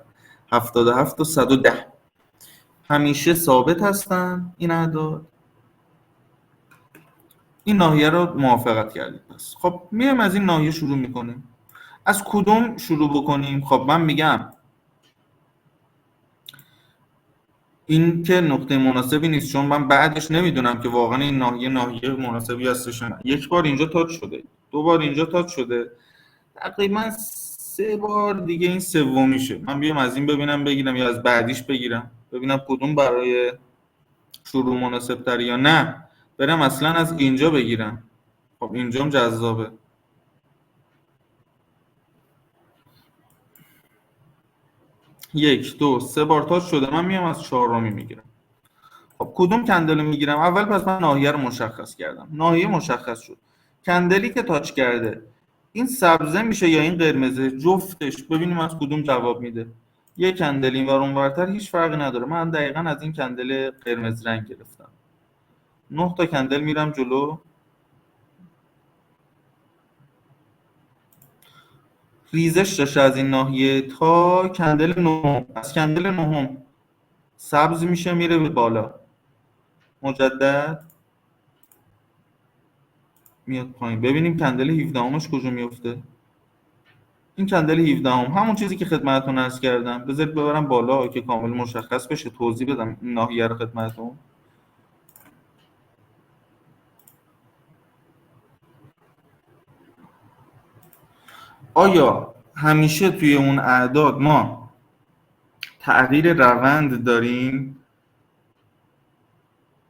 77 و 110 همیشه ثابت هستن این اعداد. این ناحیه رو موافقت کردید. پس خب میایم از این ناحیه شروع میکنیم. از کدوم شروع بکنیم؟ خب من میگم این که نقطه مناسبی نیست، چون من بعدش نمیدونم که واقعا این ناحیه مناسبی هستش نه. یک بار اینجا تاچ شده، دو بار اینجا تاچ شده، تقریبا 3 بار دیگه این سومیشه. من بیام از این ببینم بگیرم یا از بعدیش بگیرم، ببینم کدوم برای شروع مناسب تر، یا نه برم اصلا از اینجا بگیرم. خب اینجام جذابه. 1 2 3 بار تاچ شده، من میام از چهارمی میگیرم. خب کدوم کندل رو میگیرم؟ اول پس من ناحیه رو مشخص کردم، ناحیه مشخص شد. کندلی که تاچ کرده این سبزه میشه یا این قرمزه؟ جفتش. ببینیم از کدوم جواب میده. یه کندل این ور اون ورتر هیچ فرقی نداره، من دقیقاً از این کندل قرمز رنگ گرفتم. 9 تا کندل میرم جلو. ریزش داشته از این ناحیه تا کندل نهم. از کندل نهم سبز میشه میره به بالا، مجدد میاد پایین. ببینیم کندل 17 همش کجا میفته. این کندل 17 همون چیزی که خدمتتون عرض کردم. بذارید ببرم بالا که کامل مشخص بشه، توضیح بدم این ناحیه رو خدمتتون. آیا همیشه توی اون اعداد ما تغییر روند داریم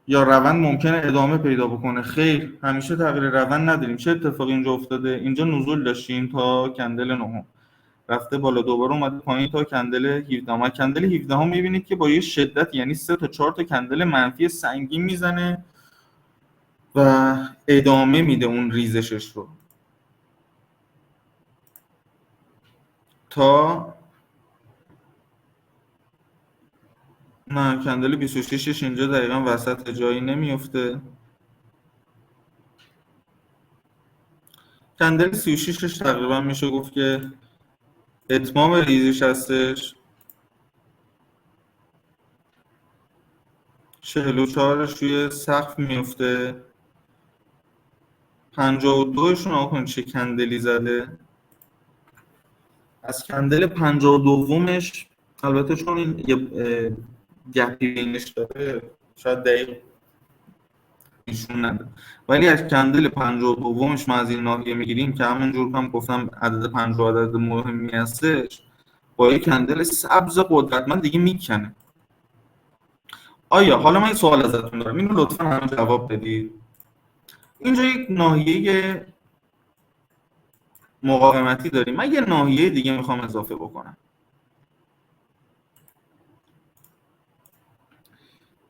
یا روند ممکنه ادامه پیدا بکنه؟ خیر، همیشه تغییر روند نداریم. چه اتفاقی اینجا افتاده؟ اینجا نزول داشتیم تا کندل 9 رفته بالا، دوباره اومده پایین تا کندل 17. کندل 17 میبینید که با یه شدت، یعنی 3 تا 4 تا کندل منفی سنگین میزنه و ادامه میده اون ریزشش رو تا نه. کندل 26ش اینجا دقیقا وسط جایی نمیفته. کندل 36ش تقریبا میشه گفت که اتمام ریزش هستش. 44ش روی سقف میفته. 52شون آقا چه کندلی زده. از کندل 52مش البته چون این یه گپی بینش داره شاید دقیق ایشون نده، ولی از کندل 52مش ما از این ناحیه میگیریم که همونجور هم گفتم عدد 50 عدد مهمی هستش، با یک کندل سبز قدرتمند دیگه میکنه. آیا حالا من یه سوال ازتون دارم، اینو لطفا همه جواب بدید. اینجا یک ناحیه مقاومتی داریم، من یه ناحیه دیگه میخوام اضافه بکنم،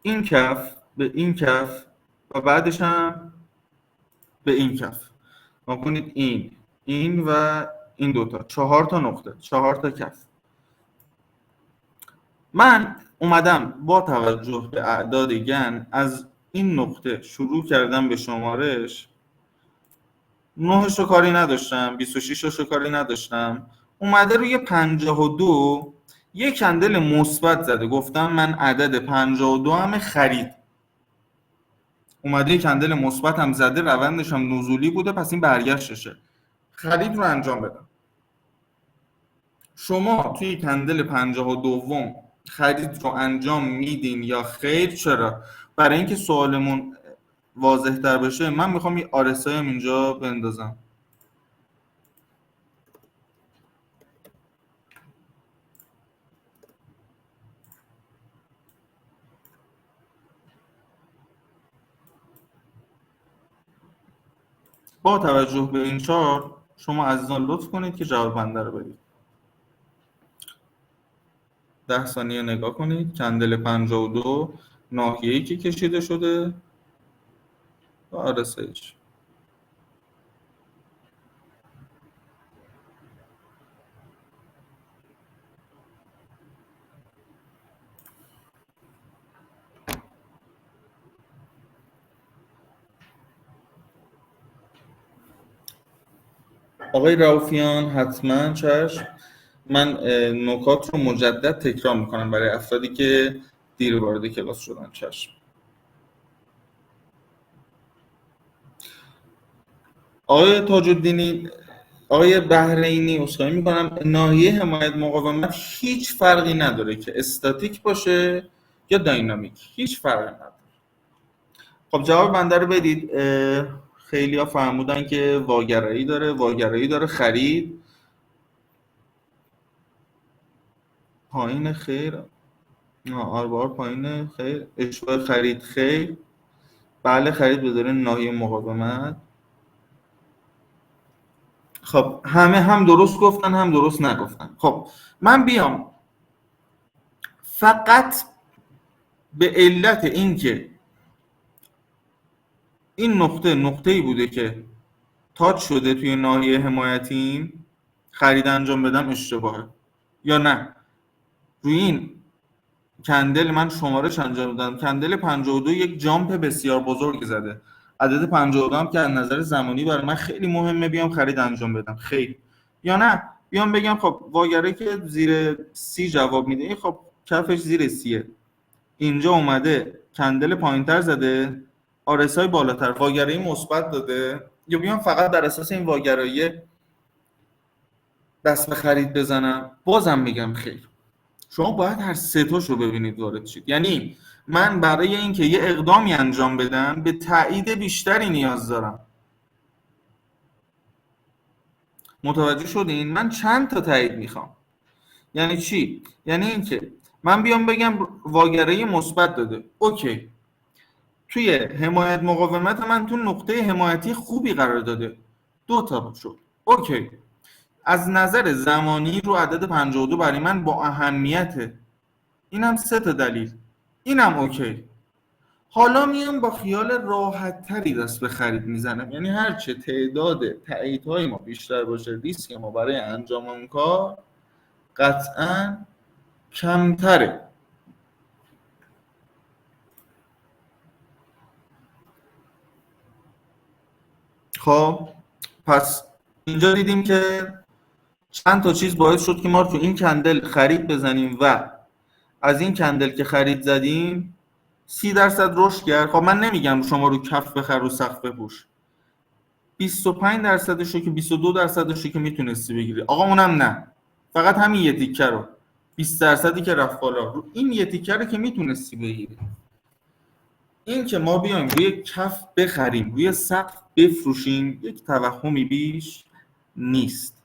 این کف به این کف و بعدش هم به این کف. ما کنید این و این دوتا 4 تا نقطه، 4 تا کف. من اومدم با توجه به اعداد گن از این نقطه شروع کردم به شمارش. 9 رو کاری نداشتم، 26 رو کاری نداشتم، اومده روی 52 یک کندل مثبت زده، گفتم من عدد 52 هم خرید، اومده یک کندل مثبت هم زده، روندش هم نزولی بوده، پس این برگشتشه، خرید رو انجام بدم. شما توی کندل 52 خرید رو انجام میدین یا خیر؟ چرا؟ برای اینکه سوالمون واضح تر بشه من میخوام یه RSI هم اینجا بندازم. با توجه به این چارت شما عزیزان لطف کنید که جواب بنده رو بدید. 10 ثانیه نگاه کنید. کندل 52 ناحیه‌ای که کشیده شده و RSIش. آقای رؤوفیان حتما چشم. من نکات رو مجدد تکرار میکنم برای افرادی که دیر وارد کلاس شدن. چشم. آقای تاج الدینی، آقای بحرینی، عذرخواهی میکنم، ناحیه حمایت مقاومت هیچ فرقی نداره که استاتیک باشه یا داینامیک، هیچ فرقی نداره. خب جواب بنده رو بدید. خیلی ها فرمودن که واگرایی داره، واگرایی داره. خرید پایین خیر، آر پایین خیر، اشباه خرید خیر، بله خرید بذاره ناحیه مقاومت. خب همه هم درست گفتن هم درست نگفتن. خب من بیام فقط به علت اینکه این نقطه‌ای بوده که تاچ شده توی ناحیه حمایتیم خرید انجام بدم اشتباهه یا نه؟ روی این کندل من شمارش انجام دادم، کندل 52 یک جامپ بسیار بزرگ زده، عدد 52 هم که از نظر زمانی برای من خیلی مهمه، بیام خرید انجام بدم خیر؟ یا نه بیام بگم خب واگرایی که زیر 30 جواب میده، خب کفش زیر 30، اینجا اومده کندل پایینتر زده، RSI بالاتر، واگرایی مثبت داده، یا بیام فقط در اساس این واگرایی دست به خرید بزنم؟ بازم میگم خیر. شما باید هر سه تاشو ببینید وارد شید. یعنی من برای اینکه یه اقدامی انجام بدم به تایید بیشتری نیاز دارم. متوجه شدین؟ من چند تا تایید میخوام. یعنی چی؟ یعنی اینکه من بیام بگم واگرایی مثبت داده، اوکی، توی حمایت مقاومت من تو نقطه حمایتی خوبی قرار داده، 2 تا شد، اوکی، از نظر زمانی رو عدد 52 برای من با اهمیته، اینم 3 تا دلیل، اینم اوکی. حالا میام با خیال راحت تری دست به خرید میزنم. یعنی هرچه تعداد تاییدهای ما بیشتر باشه، ریسک ما برای انجام اون کار قطعا کمتره. خب پس اینجا دیدیم که چند تا چیز باعث شد که ما تو این کندل خرید بزنیم و از این کندل که خرید زدیم 30% رشد کرد. خب من نمیگم شما رو کف بخر رو سقف بپوش، 25%شو که 22%شو که میتونستی بگیری، آقا اونم نه، فقط همین یه تیکه رو 20% که رفت بالا، رو این یه تیکه رو که میتونستی بگیری. این که ما بیایم روی کف بخریم روی سقف بفروشیم یک توهمی بیش نیست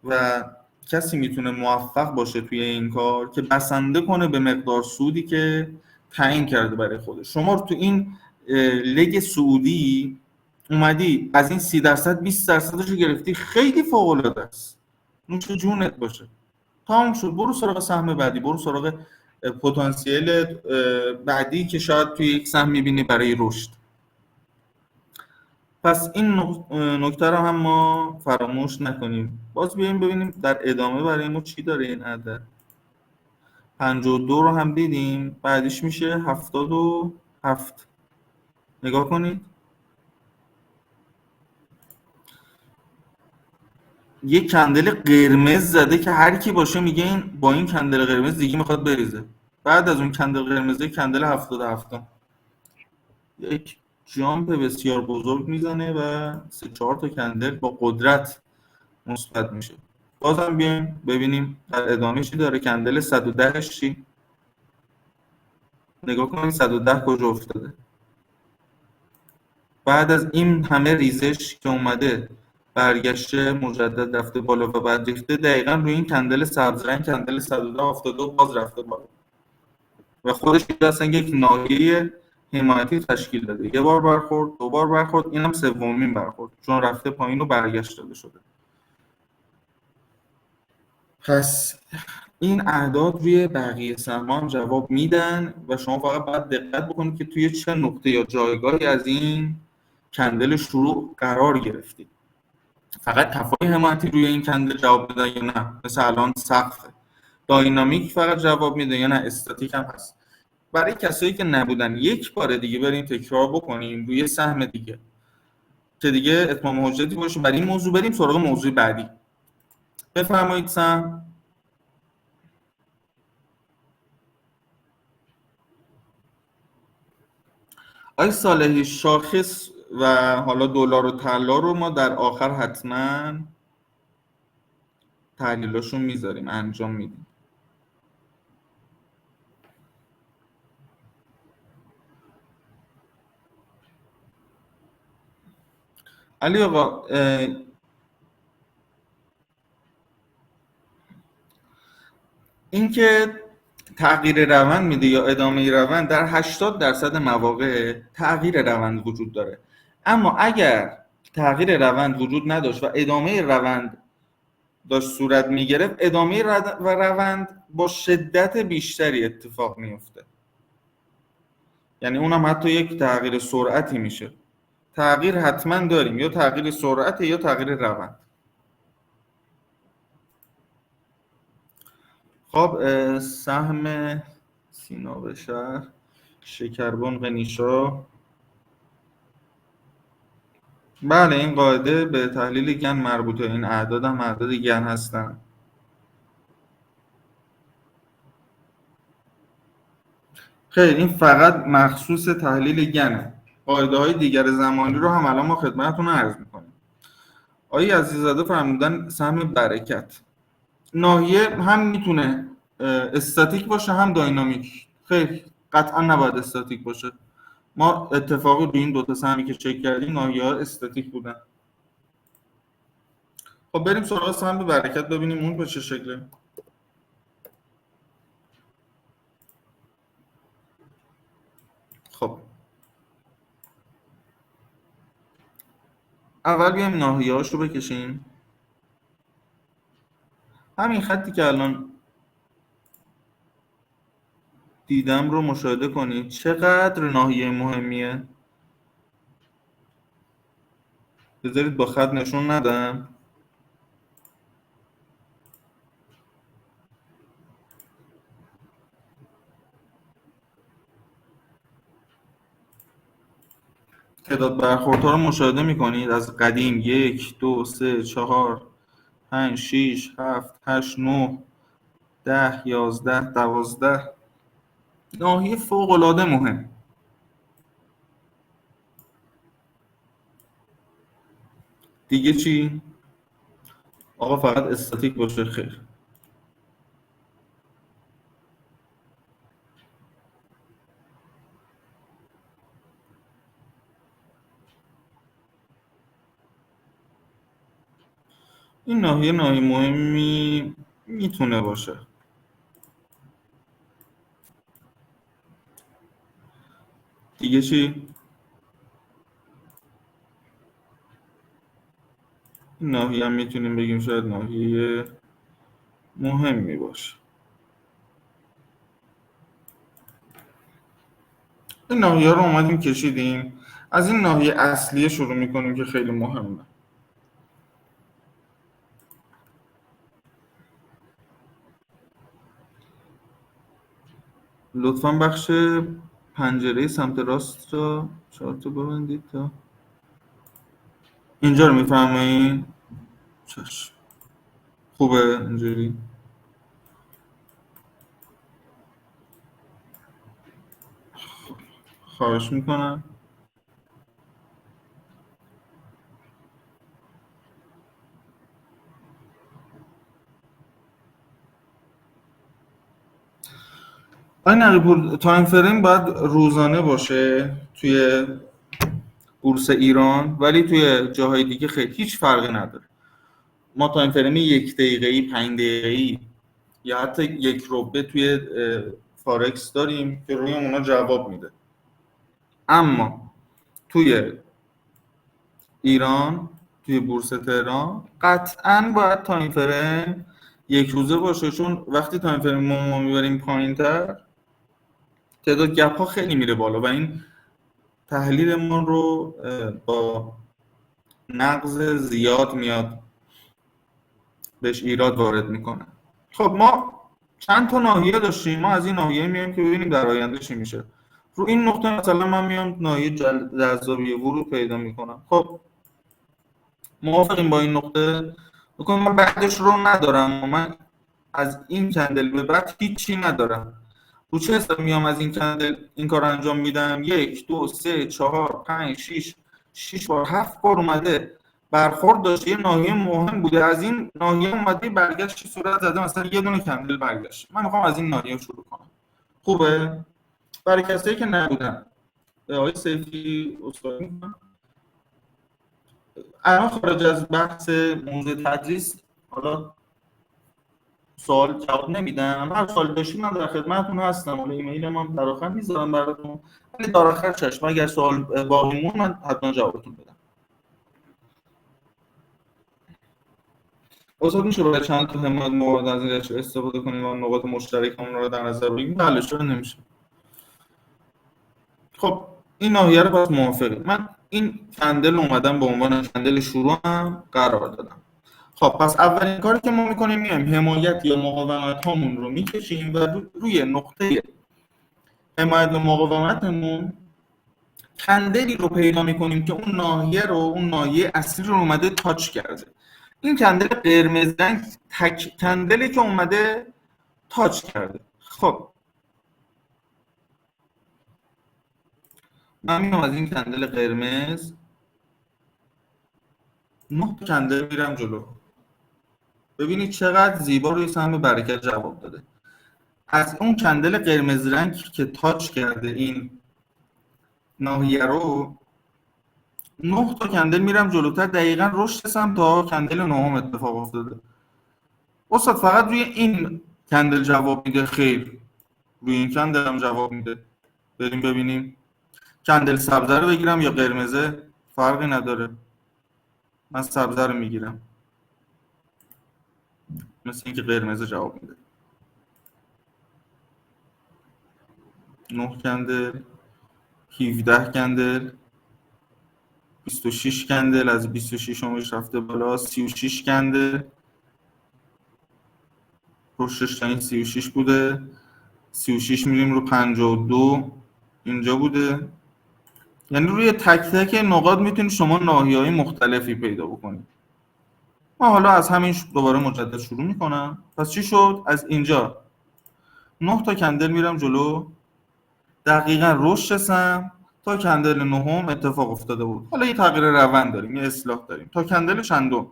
و کسی میتونه موفق باشه توی این کار که بسنده کنه به مقدار سودی که تعیین کرده برای خودش. شما تو این لگ سعودی اومدی از این 30% 20% رو گرفتی، خیلی فوق العاده است، نوش جونت باشه، تمام شد. برو سراغ سهم بعدی، برو سراغ پتانسیل بعدی که شاید توی یک سهم میبینی برای رشد. پس این نکته رو هم ما فراموش نکنیم. باز بیایم ببینیم در ادامه برای ما چی داره این عدد. 52 رو هم دیدیم، بعدش میشه 77. نگاه کنید، یه کندل قرمز زده که هر کی باشه میگه این با این کندل قرمز دیگه میخواد بریزه. بعد از اون کندل قرمزه کندل 77 یک جامپ بسیار بزرگ میزنه و 3-4 تا کندل با قدرت مثبت میشه. بازم بیایم ببینیم در ادامه چی داره. کندل 110 چی؟ نگاه کنید 110 کجا افتاده. بعد از این همه ریزش که اومده برگشته مجدد رفته بالا و بعد ریخته، دقیقا روی این کندل سبز رنگ کندل 110 افتاده و باز رفته بالا و خودش اصلا یک ناحیه حمایتی تشکیل داده. یه بار برخورد، دو بار برخورد، اینم سومین برخورد چون رفته پایین و برگشت داده شده. پس این اعداد روی بقیه سهمان جواب میدن و شما فقط باید دقت بکنید که توی چه نقطه یا جایگاهی از این کندل شروع قرار گرفتید. فقط تفاوت حمایتی روی این کندل جواب میدن یا نه؟ مثل الان سقف داینامیک فقط جواب میده یا نه استاتیک هم هست؟ برای کسایی که نبودن یک بار دیگه بریم تکرار بکنیم روی سهم دیگه که دیگه اتمام حجتی باشه برای این موضوع. بریم سراغ موضوع بعدی. بفرمایید. سهم آقای صالحی، شاخص و حالا دلار و طلا رو ما در آخر حتما تحلیلاشون میذاریم، انجام میدیم. علی آقا، این که تغییر روند میده یا ادامه روند در 80% مواقع تغییر روند وجود داره. اما اگر تغییر روند وجود نداشت و ادامه روند داشت صورت میگرفت، ادامه روند با شدت بیشتری اتفاق میفته. یعنی اونم حتی یک تغییر سرعتی میشه. تغییر حتما داریم، یا تغییر سرعت یا تغییر روند. خب سهم سینا شهر، شکربن نیشا. بله، این قاعده به تحلیل گن مربوطه. این اعداد هم اعداد گن هستن. خیلی این فقط مخصوص تحلیل گنه. قاعده های دیگر زمانی رو هم الان ما خدمتتون عرض میکنیم. آقای عزیزاده فرمودن سهم برکت ناحیه هم میتونه استاتیک باشه هم داینامیک. خیلی قطعا نباید استاتیک باشه. ما اتفاقی روی این دوتا سهمی که چک کردیم ناحیه ها استاتیک بودن. خب بریم سراغ سهم برکت ببینیم اون به چه شکله. خب اول بیایم ناحیه هاش رو بکشیم. همین خطی که الان دیدم رو مشاهده کنید چقدر ناحیه مهمیه. بذارید با خط نشون ندم. تعداد برخوردها رو مشاهده میکنید از قدیم 1 2 3 4 5 6 7 8 9 10 11 12. ناحیه فوق العاده مهم. دیگه چی؟ آقا فقط استاتیک باشه؟ خیر. این ناحیه ناحیه مهمی میتونه باشه. دیگه چی؟ این ناحیه هم میتونیم بگیم شاید ناحیه مهمی باشه. این ناحیه رو اومدیم کشیدیم. از این ناحیه اصلیه شروع میکنیم که خیلی مهمه. لطفا بخش پنجره سمت راست را چارتو ببندید تا اینجا رو میفهمین؟ چشم. خوبه اینجوری؟ خواهش میکنم. این نقیپور تایم فریم باید روزانه باشه توی بورس ایران، ولی توی جاهای دیگه خیلی هیچ فرقی نداره. ما تایم فریم 1 دقیقه‌ای، 5 دقیقه‌ای یا حتی 1 ربع توی فارکس داریم که روی اونا جواب میده. اما توی ایران، توی بورس تهران قطعا باید تایم فریم 1 روزه باشه، چون وقتی تایم فریم ما میبریم پایین تر تعداد گپ ها خیلی میره بالا و این تحلیل ما رو با نقض زیاد میاد بهش ایراد وارد میکنه. خب ما چند تا ناحیه داشتیم، ما از این ناحیه میایم که ببینیم در آینده چی میشه. رو این نقطه مثلا من میام ناحیه جذابیه ورود پیدا میکنم. خب موافقیم با این نقطه؟ بکنم من بعدش رو ندارم، من از این کندل به بعد هیچی ندارم. رو چه حساب میام از این کندل این کار انجام میدم؟ 1 2 3 4 5 6 بار 7 بار اومده برخورد داشته، یه ناحیه مهم بوده، از این ناحیه اومده برگشت صورت زده، مثلا یه دونه کندل برگشت. من میخوام از این ناحیه شروع کنم. خوبه برای کسایی که نبودن. آقای سیفی اصلاحی میکنم. الان خارج از بحث موضوع تدریس، حالا سوال جواب نمیدم، هر سوال داشتید من در خدمتتون هستم. حالا ایمیل من در آخر میذارم براتون، ولی در آخر چشم اگر سوال باقی مون من حتما جوابتون بدم. استاد میشه برای چند تا حمایت موارد از این استفاده کنیم و نقاط مشترکمون رو در نظر بگیریم؟ بله، چرا نمیشه. خب این ناحیه رو پس موافقیم. من این کندل اومدم به عنوان کندل شروعم قرار دادم. خب پس اولین کاری که ما میکنیم میایم حمایت یا مقاومت هامون رو میکشیم و روی نقطه حمایت و مقاومتمون کندلی رو پیدا میکنیم که اون ناحیه اصلی رو اومده تاچ کرده. این کندل قرمز رنگ تک کندلی که اومده تاچ کرده. خب من میام از این کندل قرمز 9 تا کندل میرم جلو. ببینید چقدر زیبا روی سهم برکت جواب داده. از اون کندل قرمز رنگ که تاچ کرده این ناحیه رو 9 تا کندل میرم جلوتر، دقیقاً رشد سهم تا کندل نهم اتفاق افتاده. استاد فقط روی این کندل جواب میده؟ خیر، روی این کندل هم جواب میده. بریم ببینیم کندل سبزه رو بگیرم یا قرمزه، فرقی نداره. من سبزه رو میگیرم، مثل اینکه قرمزه جواب میده. 9 کندل، 17 کندل، 26 کندل، از 26 همش رفته بالا، 36 کندل، رشدش تا این 36 بوده. 36 میریم رو 52 اینجا بوده. یعنی روی تک تک نقاط میتونید شما ناحیه‌های مختلفی پیدا بکنید. ما حالا از همین دوباره مجدد شروع میکنم. پس چی شد؟ از اینجا 9 تا کندل میرم جلو، دقیقاً رشد سهم تا کندل نهم اتفاق افتاده بود. حالا یه تغییر روند داریم، یه اصلاح داریم تا کندل چندم.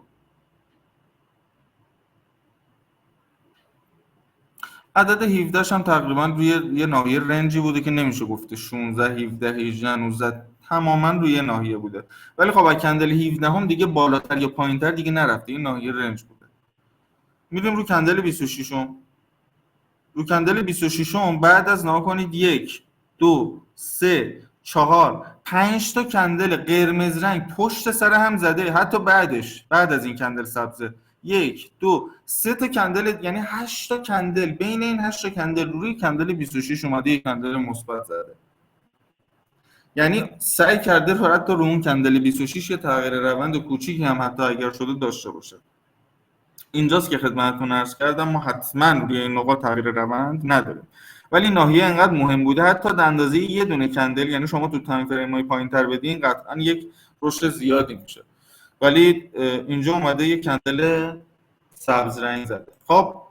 عدد 17 هم تقریبا روی یه ناحیه رنجی بوده که نمیشه گفته 16 17 18 19 تماما روی ناحیه بوده. ولی خب از کندل 17 هم دیگه بالاتر یا پایینتر دیگه نرفته، این ناحیه رنج بوده. میریم رو کندل 26 م. رو کندل 26 م بعد از نها کنید 1 2 3 4 5 تا کندل قرمز رنگ پشت سر هم زده، حتی بعد از این کندل سبزه 1 2 3 تا کندل، یعنی 8 تا کندل، بین این 8 تا کندل روی کندل 26 اومده یک کندل مثبت زده. یعنی سعی کرده فقط تا رو اون کندل 26 یه تغییر روند کوچیکی هم حتی اگر شده داشته باشه. اینجاست که خدمتتون عرض کردم ما حتما روی این نقاط تغییر روند نداریم، ولی ناحیه انقدر مهم بوده حتی به اندازه یه دونه کندل، یعنی شما تو تایم فریم‌های پایین‌تر بدین قطعا یک رشد زیادی میشه، ولی اینجا اومده یک کندل سبز رنگ زده. خب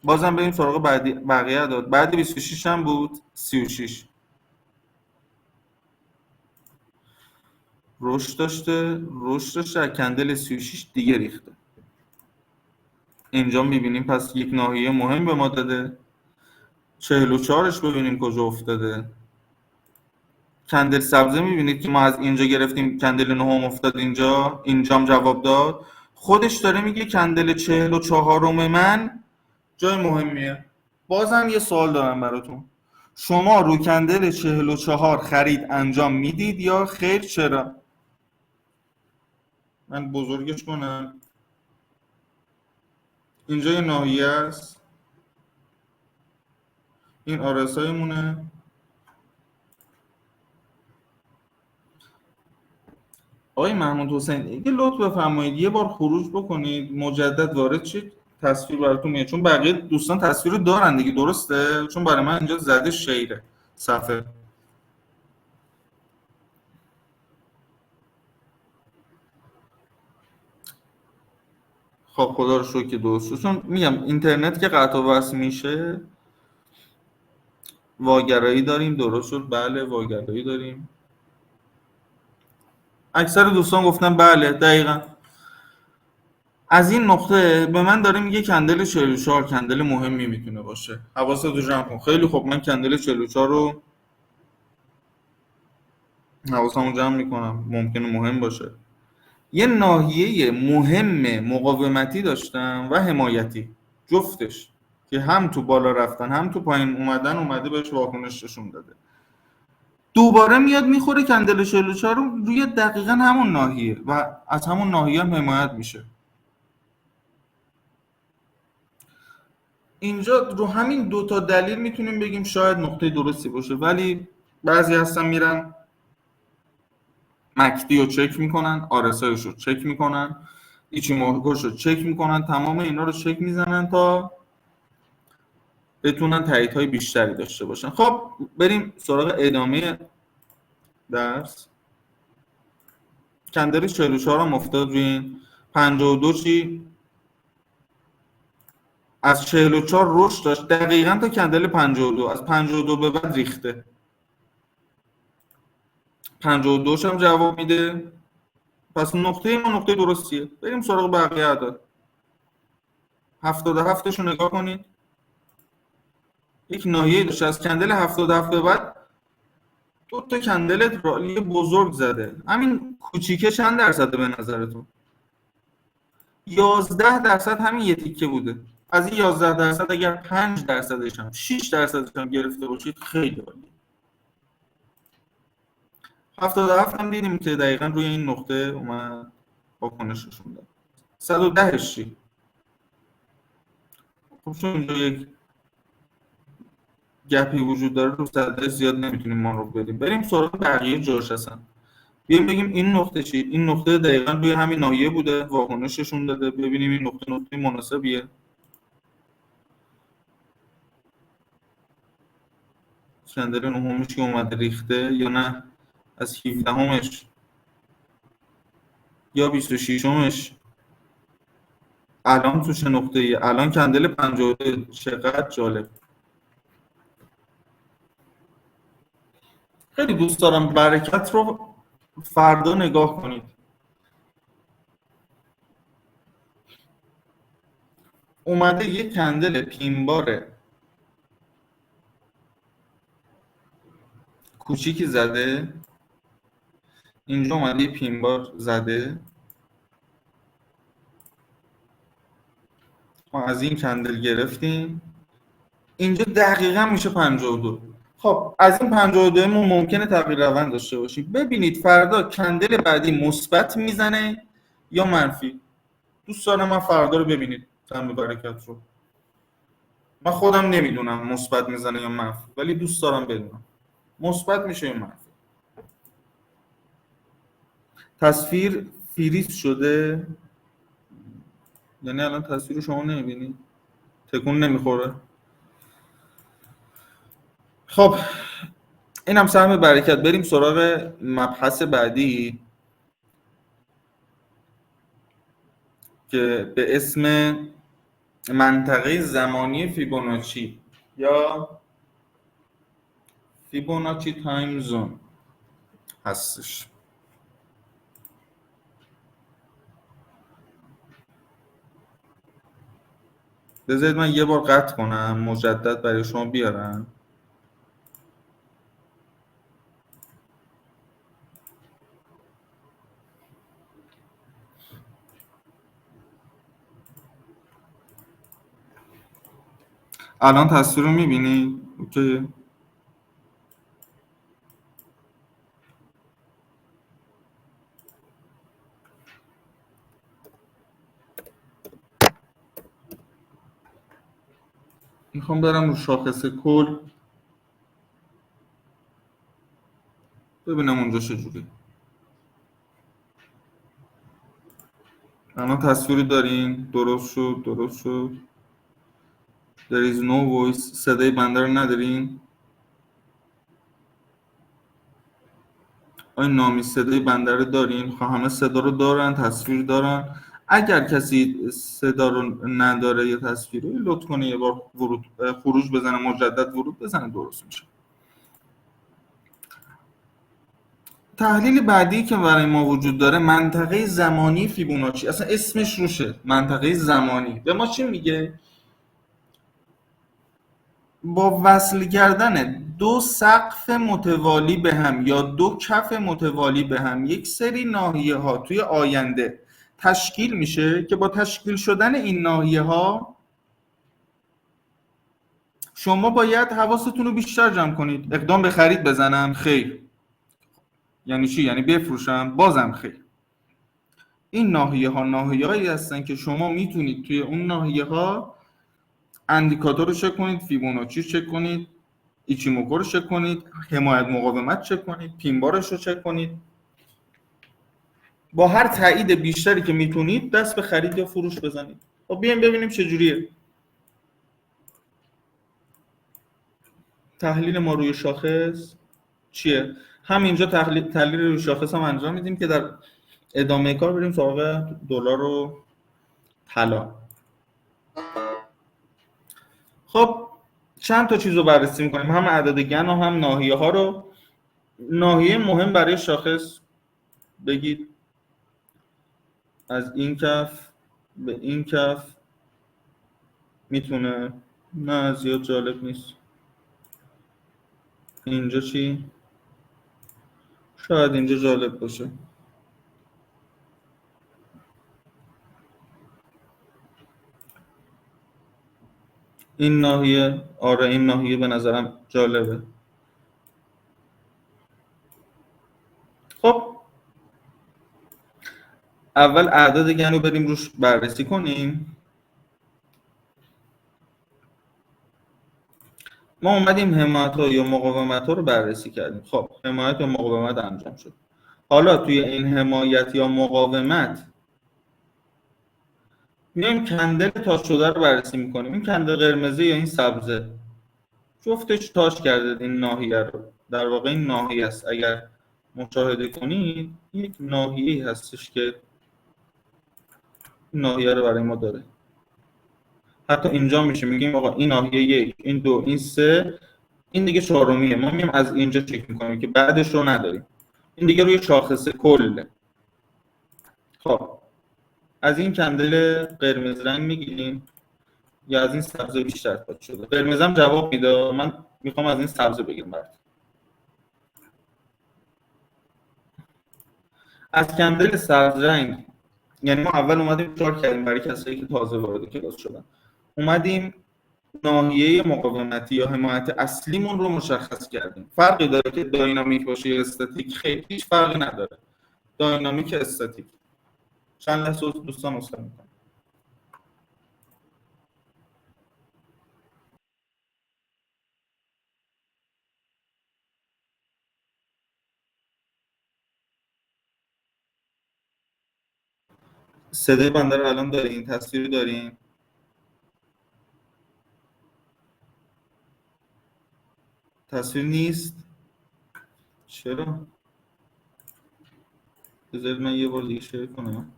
بازم بریم سراغ بقیه داد. بعد 26 هم بود 36 رشد داشته از کندل 36 دیگه ریخته. اینجا میبینیم پس یک ناحیه مهم به ما داده. 44ش ببینیم کجا افتاده. کندل سبزه میبینید که ما از اینجا گرفتیم، کندل 9 افتاد اینجا، اینجام جواب داد. خودش داره میگه کندل 44 من جای مهمیه. بازم یه سوال دارم براتون، شما رو کندل 44 خرید انجام میدید یا خیر؟ چرا؟ من بزرگش کنم. اینجا یه ناحیه است، این RSI مونه. آقای محمود حسین اگه لطف بفرمایید یه بار خروج بکنید مجدد وارد شید، تصویر براتون میاد، چون بقیه دوستان تصویر رو دارن دیگه، درسته؟ چون برای من اینجا زده شیره صفحه. خب خدا رو شکر که درست شد، چون میگم اینترنت که قطع و وصل میشه. واگرایی داریم، درست شد، بله واگرایی داریم. اکثر دوستان گفتن بله دقیقاً. از این نقطه به من داره میگه کندل 44 کندل مهمی میتونه باشه، حواستو جمع کن. خیلی خب من کندل 44 رو حواسمو جمع میکنم، ممکنه مهم باشه. یه ناحیه مهم مقاومتی داشتم و حمایتی جفتش، که هم تو بالا رفتن هم تو پایین اومدن اومده بهش واکنش نشون داده. دوباره میاد میخوره کندل 44 رو روی دقیقاً همون ناحیه و از همون ناحیه هم حمایت میشه. اینجا رو همین دوتا دلیل میتونیم بگیم شاید نقطه درستی باشه، ولی بعضی هستن میرن مکدی رو چک میکنن، RSIش رو چک میکنن، ایچیموکوش رو چک میکنن، تمام اینا رو چک میزنن تا بتونن تاییدهای بیشتری داشته باشن. خب بریم سراغ ادامه درس. کندل 44 هم افتاد روی این 52 چی؟ از 44 رشد داشت دقیقاً تا کندل 52، از 52 به بعد ریخته. 52 هم جواب میده، پس نقطه ما نقطه درستیه. بریم سراغ بقیه اعداد. 77 رو نگاه کنید، یک ناحیه داشته از کندل 77 به بعد دو تا کندل رالی بزرگ زده. همین کوچیکه چند درصده به نظرتون؟ 11% همین یه تیکه بوده. از این 11% اگر 5% هم 6% هم گرفته باشید خیلی عالی. 77 هم دیدیم که دقیقاً روی این نقطه اومد واکنششون داد. 110 چی؟ خب چون اینجا یک گپی وجود داره رو 110 زیاد نمیتونیم ما رو بدیم. بریم سراغ بقیه جاش هستن. بیایم بگیم این نقطه چی؟ این نقطه دقیقاً روی همین ناحیه بوده، واکنششون داده. ببینیم این نقطه مناسبیه. کندل نهمش که اومده ریخته یا نه؟ از 17 یا 26 الان تو چه نقطه‌ای؟ الان کندل 52. چقدر جالب. خیلی دوست دارم برکت رو فردا نگاه کنید. اومده یه کندل پینبار کوچیکی زده اینجا اومده یه پین بار زده، ما از این کندل گرفتیم، اینجا دقیقا میشه 52. خب از این 52 ما ممکنه تغییر روند داشته باشیم. ببینید فردا کندل بعدی مثبت میزنه یا منفی. دوست دارم من فردا رو ببینید تمام برکت رو. من خودم نمیدونم مثبت میزنه یا منفی، ولی دوست دارم بدونم مثبت میشه یا منفی. تصویر فریز شده، یعنی الان تصویر رو شما نمیبینید، تکون نمیخوره. خب اینم سهم برکت. بریم سراغ مبحث بعدی که به اسم منطقه زمانی فیبوناچی یا فیبوناچی تایم زون هستش. بذارید من یه بار قطع کنم مجدد برای شما بیارم. الان تصویر رو میبینید؟ اوکی. میخوام برم رو شاخص کل ببینم اونجا چجوری. الان تصویری دارین؟ درست شد، درست شد. There is no voice. صدای بنده رو ندارین؟ آیا نامی صدای بنده رو دارین؟ خب همه صدا رو دارن، تصویر دارن. اگر کسی صدا رو نداره یا تصویر رو، لطف کنه یه بار خروج بزنه، مجدد ورود بزنه، درست میشه. تحلیل بعدی که برای ما وجود داره منطقه زمانی فیبوناچی. اصلا اسمش روشه، منطقه زمانی. به ما چی میگه؟ با وصل کردن دو سقف متوالی به هم یا دو کف متوالی به هم یک سری ناحیه ها توی آینده تشکیل میشه که با تشکیل شدن این ناحیه ها شما باید حواستون رو بیشتر جمع کنید. اقدام به خرید بزنم؟ خیر. یعنی چی؟ یعنی بفروشم؟ بازم خیر. این ناحیه ها ناحیه هایی هستن که شما میتونید توی اون ناحیه ها اندیکاتور رو چک کنید، فیبوناچی چک کنید، ایچیموکو رو چک کنید، حمایت مقاومت چک کنید، پینبارش رو چک کنید. با هر تایید بیشتری که میتونید دست به خرید یا فروش بزنید. خب بیایم ببینیم چجوریه تحلیل ما روی شاخص چیه. همینجا تحلیل روی شاخص هم انجام میدیم که در ادامه کار بریم سراغ دلار و طلا. خب چند تا چیز رو بررسی میکنیم، هم عدد گن و هم ناحیه ها رو. ناحیه مهم برای شاخص بگید از این کف به این کف میتونه، نه زیاد جالب نیست. اینجا چی؟ شاید اینجا جالب باشه. این ناحیه، آره این ناحیه به نظرم جالبه. خب اول اعداد گن رو بریم روش بررسی کنیم. ما اومدیم حمایت ها یا مقاومت ها رو بررسی کردیم. خب حمایت یا مقاومت انجام شد. حالا توی این حمایت یا مقاومت میایم کندل تاچ شده رو بررسی میکنیم. این کندل قرمزه یا این سبزه جفتش تاچ کرده این ناحیه رو. در واقع این ناحیه است. اگر مشاهده کنید یک ناحیه هستش که این ناحیه رو برای ما داره. حتی اینجا میشه میگیم آقا این ناحیه یک، این دو، این سه، این دیگه چهارمیه. ما میایم از اینجا چک میکنیم که بعدش رو نداریم. این دیگه روی شاخص کله. خب از این کندل قرمز رنگ میگیریم یا از این سبز بیشتر تاچ شده؟ قرمزم جواب میده. من میخوام از این سبز بگیرم برات. از کندل سبز رنگ، یعنی ما اول اومدیم چارت کردیم برای کسایی که تازه وارد کلاس شدن، اومدیم ناحیه مقاومتی یا حمایت اصلیمون رو مشخص کردیم. فرقی داره که داینامیک باشه یا استاتیک؟ خیلی هیچ فرقی نداره. داینامیک استاتیک. چند لحظه دوستان اصلا میکنم. صدای بنده رو الان دارین؟ تصویر دارین؟ تصویر نیست؟ چرا؟ بذارید من یه بار دیگه شیر کنم.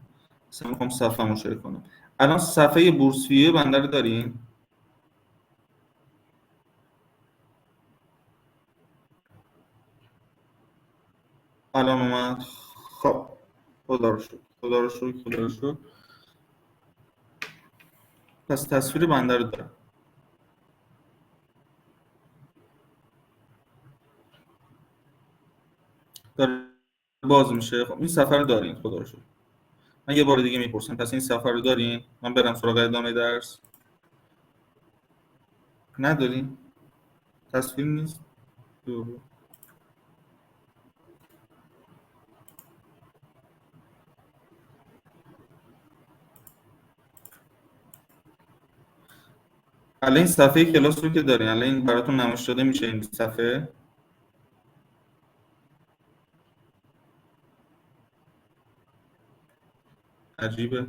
مثلا میخوام صفحه‌مو شیر کنم. الان صفحه بورسویه بنده رو دارین؟ الان اومد. خب خدا رو شکر، خدا رو شکر، خدا رو شکر. پس تصویر بنده رو دارم. داره باز میشه. خب این صفحه رو دارین خدا رو شکر. من یه بار دیگه میپرسم، پس این صفحه رو دارین؟ من برم سراغ ادامه درس. ندارین؟ تصویر نیست؟ الان این صفحه کلاس رو که دارین، الان این براتون نمایش داده میشه این صفحه؟ عجیبه.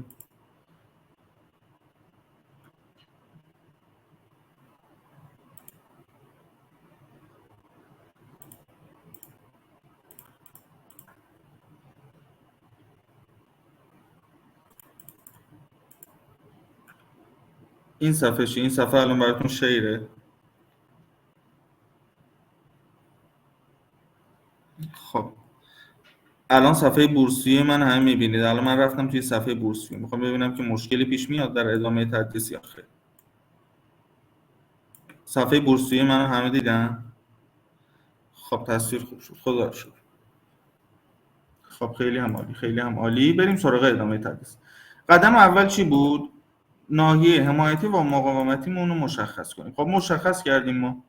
این صفحه چی؟ این صفحه الان براتون شیره. خب الان صفحه بورسیه من همه میبینید. الان من رفتم توی صفحه بورسیه، میخوام ببینم که مشکلی پیش میاد در ادامه تدریس یا خیر. صفحه بورسیه من همه دیدن. خب تصویر خوب شد، خدا رو شکر. خب خیلی هم عالی، خیلی هم عالی. بریم سراغ ادامه تدریس. قدم اول چی بود؟ ناحیه حمایتی و مقاومتیمون رو مشخص کنیم. خب مشخص کردیم ما.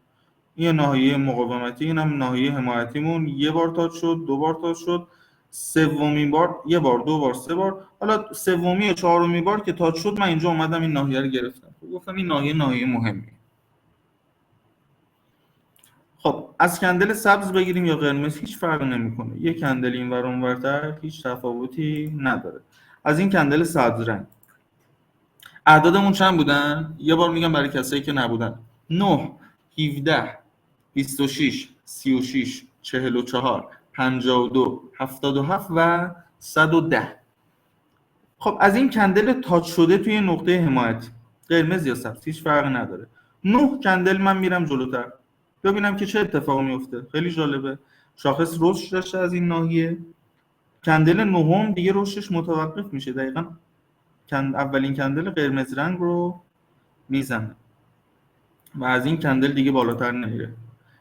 این ناحیه مقاومتی، اینم ناحیه حمایتیمون. یه بار تاچ شد، دو بار تاچ شد، سومین بار یه بار، دو بار، سه بار. حالا سومی یا چهارمی بار که تاچ شد، من اینجا اومدم این ناحیه رو گرفتم. گفتم این ناحیه مهمی. خب از کندل سبز بگیریم یا قرمز هیچ فرقی نمیکنه. یه کندل اینور اونورتر هیچ تفاوتی نداره. از این کندل سبز رنگ اعدادمون چند بودن؟ یه بار میگم برای کسایی که نبودن. 9، 17، 26، 36، 44، 52، 77 و 110. خب از این کندل تاچ شده توی نقطه حمایت، قرمز یا سبز هیچ فرقی نداره. 9 کندل من میرم جلوتر ببینم که چه اتفاقی میفته. خیلی جالبه. شاخص رشد داشته از این ناحیه. کندل نهم دیگه رشدش متوقف میشه. دقیقاً اولین کندل قرمز رنگ رو میزنه و از این کندل دیگه بالاتر نمیره.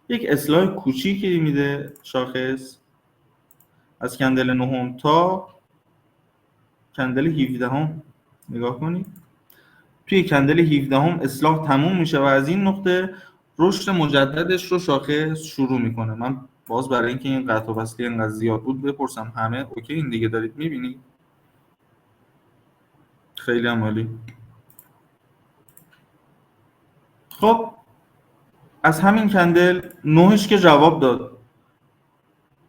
یک اصلاح کوچیکی میده شاخص از کندل نهم تا کندل 17 هم. نگاه کنید توی کندل 17 هم اصلاح تموم میشه و از این نقطه رشد مجددش رو شاخص شروع میکنه. من باز برای اینکه این قطع و وصلی انقدر زیاد بود بپرسم همه اوکی این دیگه دارید میبینید؟ خیلی هم عالی. خب از همین کندل 9ش که جواب داد،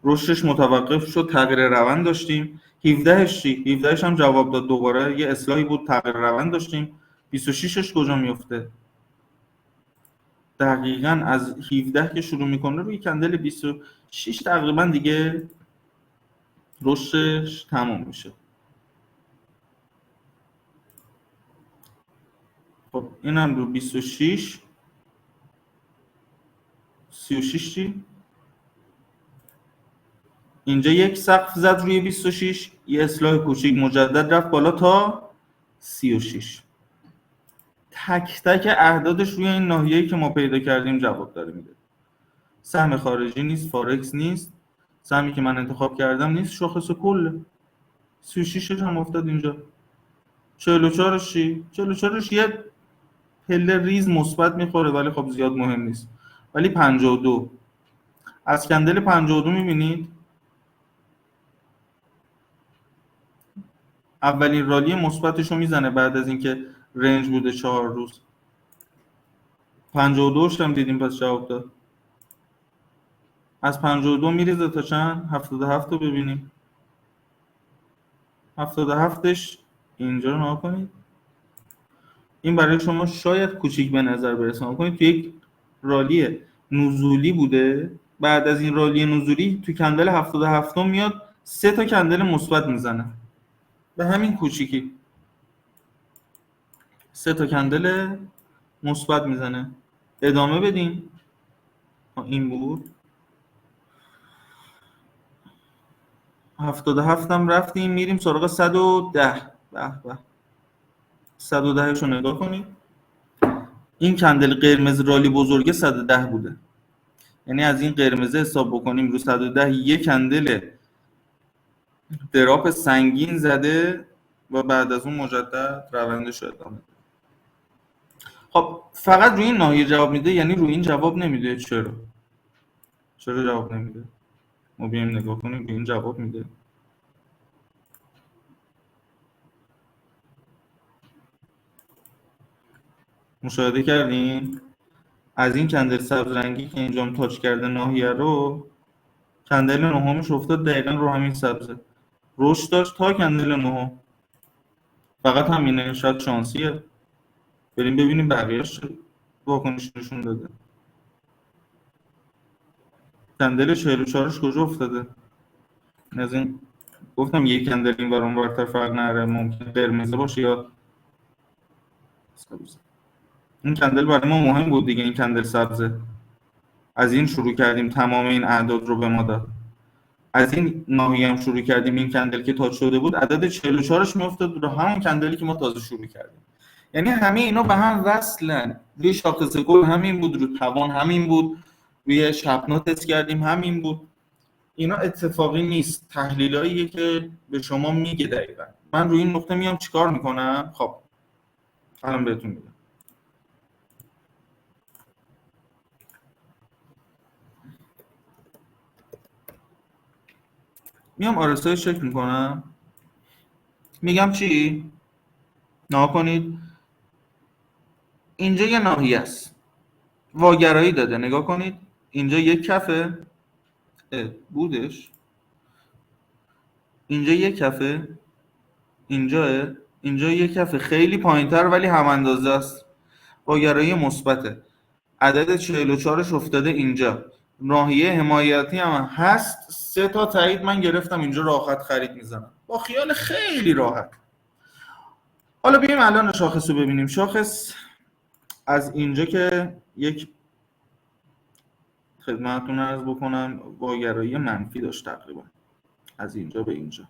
رشدش متوقف شد، تغییر روند داشتیم. 17ش چی؟ 17ش هم جواب داد، دوباره یه اصلاحی بود، تغییر روند داشتیم. 26ش کجا میفته؟ دقیقاً از 17 که شروع میکنه روی کندل 26 تقریبا دیگه رشدش تموم میشه. خب اینم رو 26. 36 چی؟ اینجا یک سقف زد روی 26، یه اصلاح کوچیک مجدد رفت بالا تا 36. تک تک اعدادش روی این ناحیه‌ای که ما پیدا کردیم جواب داره میده. سهم خارجی نیست، فارکس نیست، سهمی که من انتخاب کردم نیست، شاخص کله. 36 هم افتاد اینجا. 44 چی؟ 44 یه پله ریز مثبت میخوره ولی خب زیاد مهم نیست. ولی 52 از کندل 52 میبینید اولین رالی مثبتش رو میزنه بعد از اینکه رنج بوده 4 روز. 52 هم دیدیم پس جواب داد. از 52 میریزه تا چند؟ 77 رو ببینیم. 77ش اینجا رو نگاه کنید. این برای شما شاید کوچیک به نظر برسه. نگاه کنید تو یک رالی نزولی بوده، بعد از این رالی نزولی تو کندل 77 میاد 3 تا کندل مثبت میزنه به همین کوچیکی. 3 تا کندل مثبت میزنه. ادامه بدیم. این بود 77 هم رفتیم میریم سراغ 110. به به 110 رو نگاه کنید. این کندل قرمز رالی بزرگه 110 بوده، یعنی از این قرمزه حساب بکنیم رو 110 یک کندل دراپ سنگین زده و بعد از اون مجدد روندش رو ادامه. خب فقط روی این ناحیه جواب میده، یعنی روی این جواب نمیده. چرا جواب نمیده؟ ما بیایم نگاه کنیم روی این جواب میده. مشاهده کردین از این کندل سبز رنگی که اینجام تاچ کرده ناحیه رو، کندل نهمش افتاد دقیقا رو همین سبزه، رشد داشت تا کندل نهم. فقط همینه، شاید شانسیه. بریم ببینیم بقیه‌اش واکنش نشون داده. کندل 44ش کجا افتاده؟ از این گفتم یک کندل این ور اون ورتر فرق نداره، ممکن قرمزه باشه یا سبز. این کندل برای ما مهم بود دیگه، این کندل سبزه. از این شروع کردیم تمام این اعداد رو به ما داد. از این ناحیه هم شروع کردیم، این کندل که تاچ شده بود عدد 44ش میافتاد رو همون کندلی که ما تازه شروع کردیم. یعنی همه اینا به هم وصلن. روی شاخص گل همین بود، رو توان همین بود، روی شبنا تست کردیم همین بود. اینا اتفاقی نیست، تحلیلاییه که به شما میگه دقیقاً. من روی این نقطه میام چیکار میکنم؟ خب الان بهتون میگم. میام RSI چک میکنم، میگم چی؟ نها کنید اینجا یه ناحیه است، واگرایی داده. نگاه کنید اینجا یک کفه بودش، اینجا یک کفه، اینجا یک کفه خیلی پایینتر ولی هم اندازه است، واگرایی مثبته. عدد 44ش افتاده اینجا، ناحیه حمایتی هم هست. 3 تا تایید من گرفتم اینجا، راحت خرید میزنم با خیال خیلی راحت. حالا بیایم الان شاخص رو ببینیم. شاخص از اینجا که یک خدمتتون عرض بکنم واگرایی منفی داشت تقریبا از اینجا به اینجا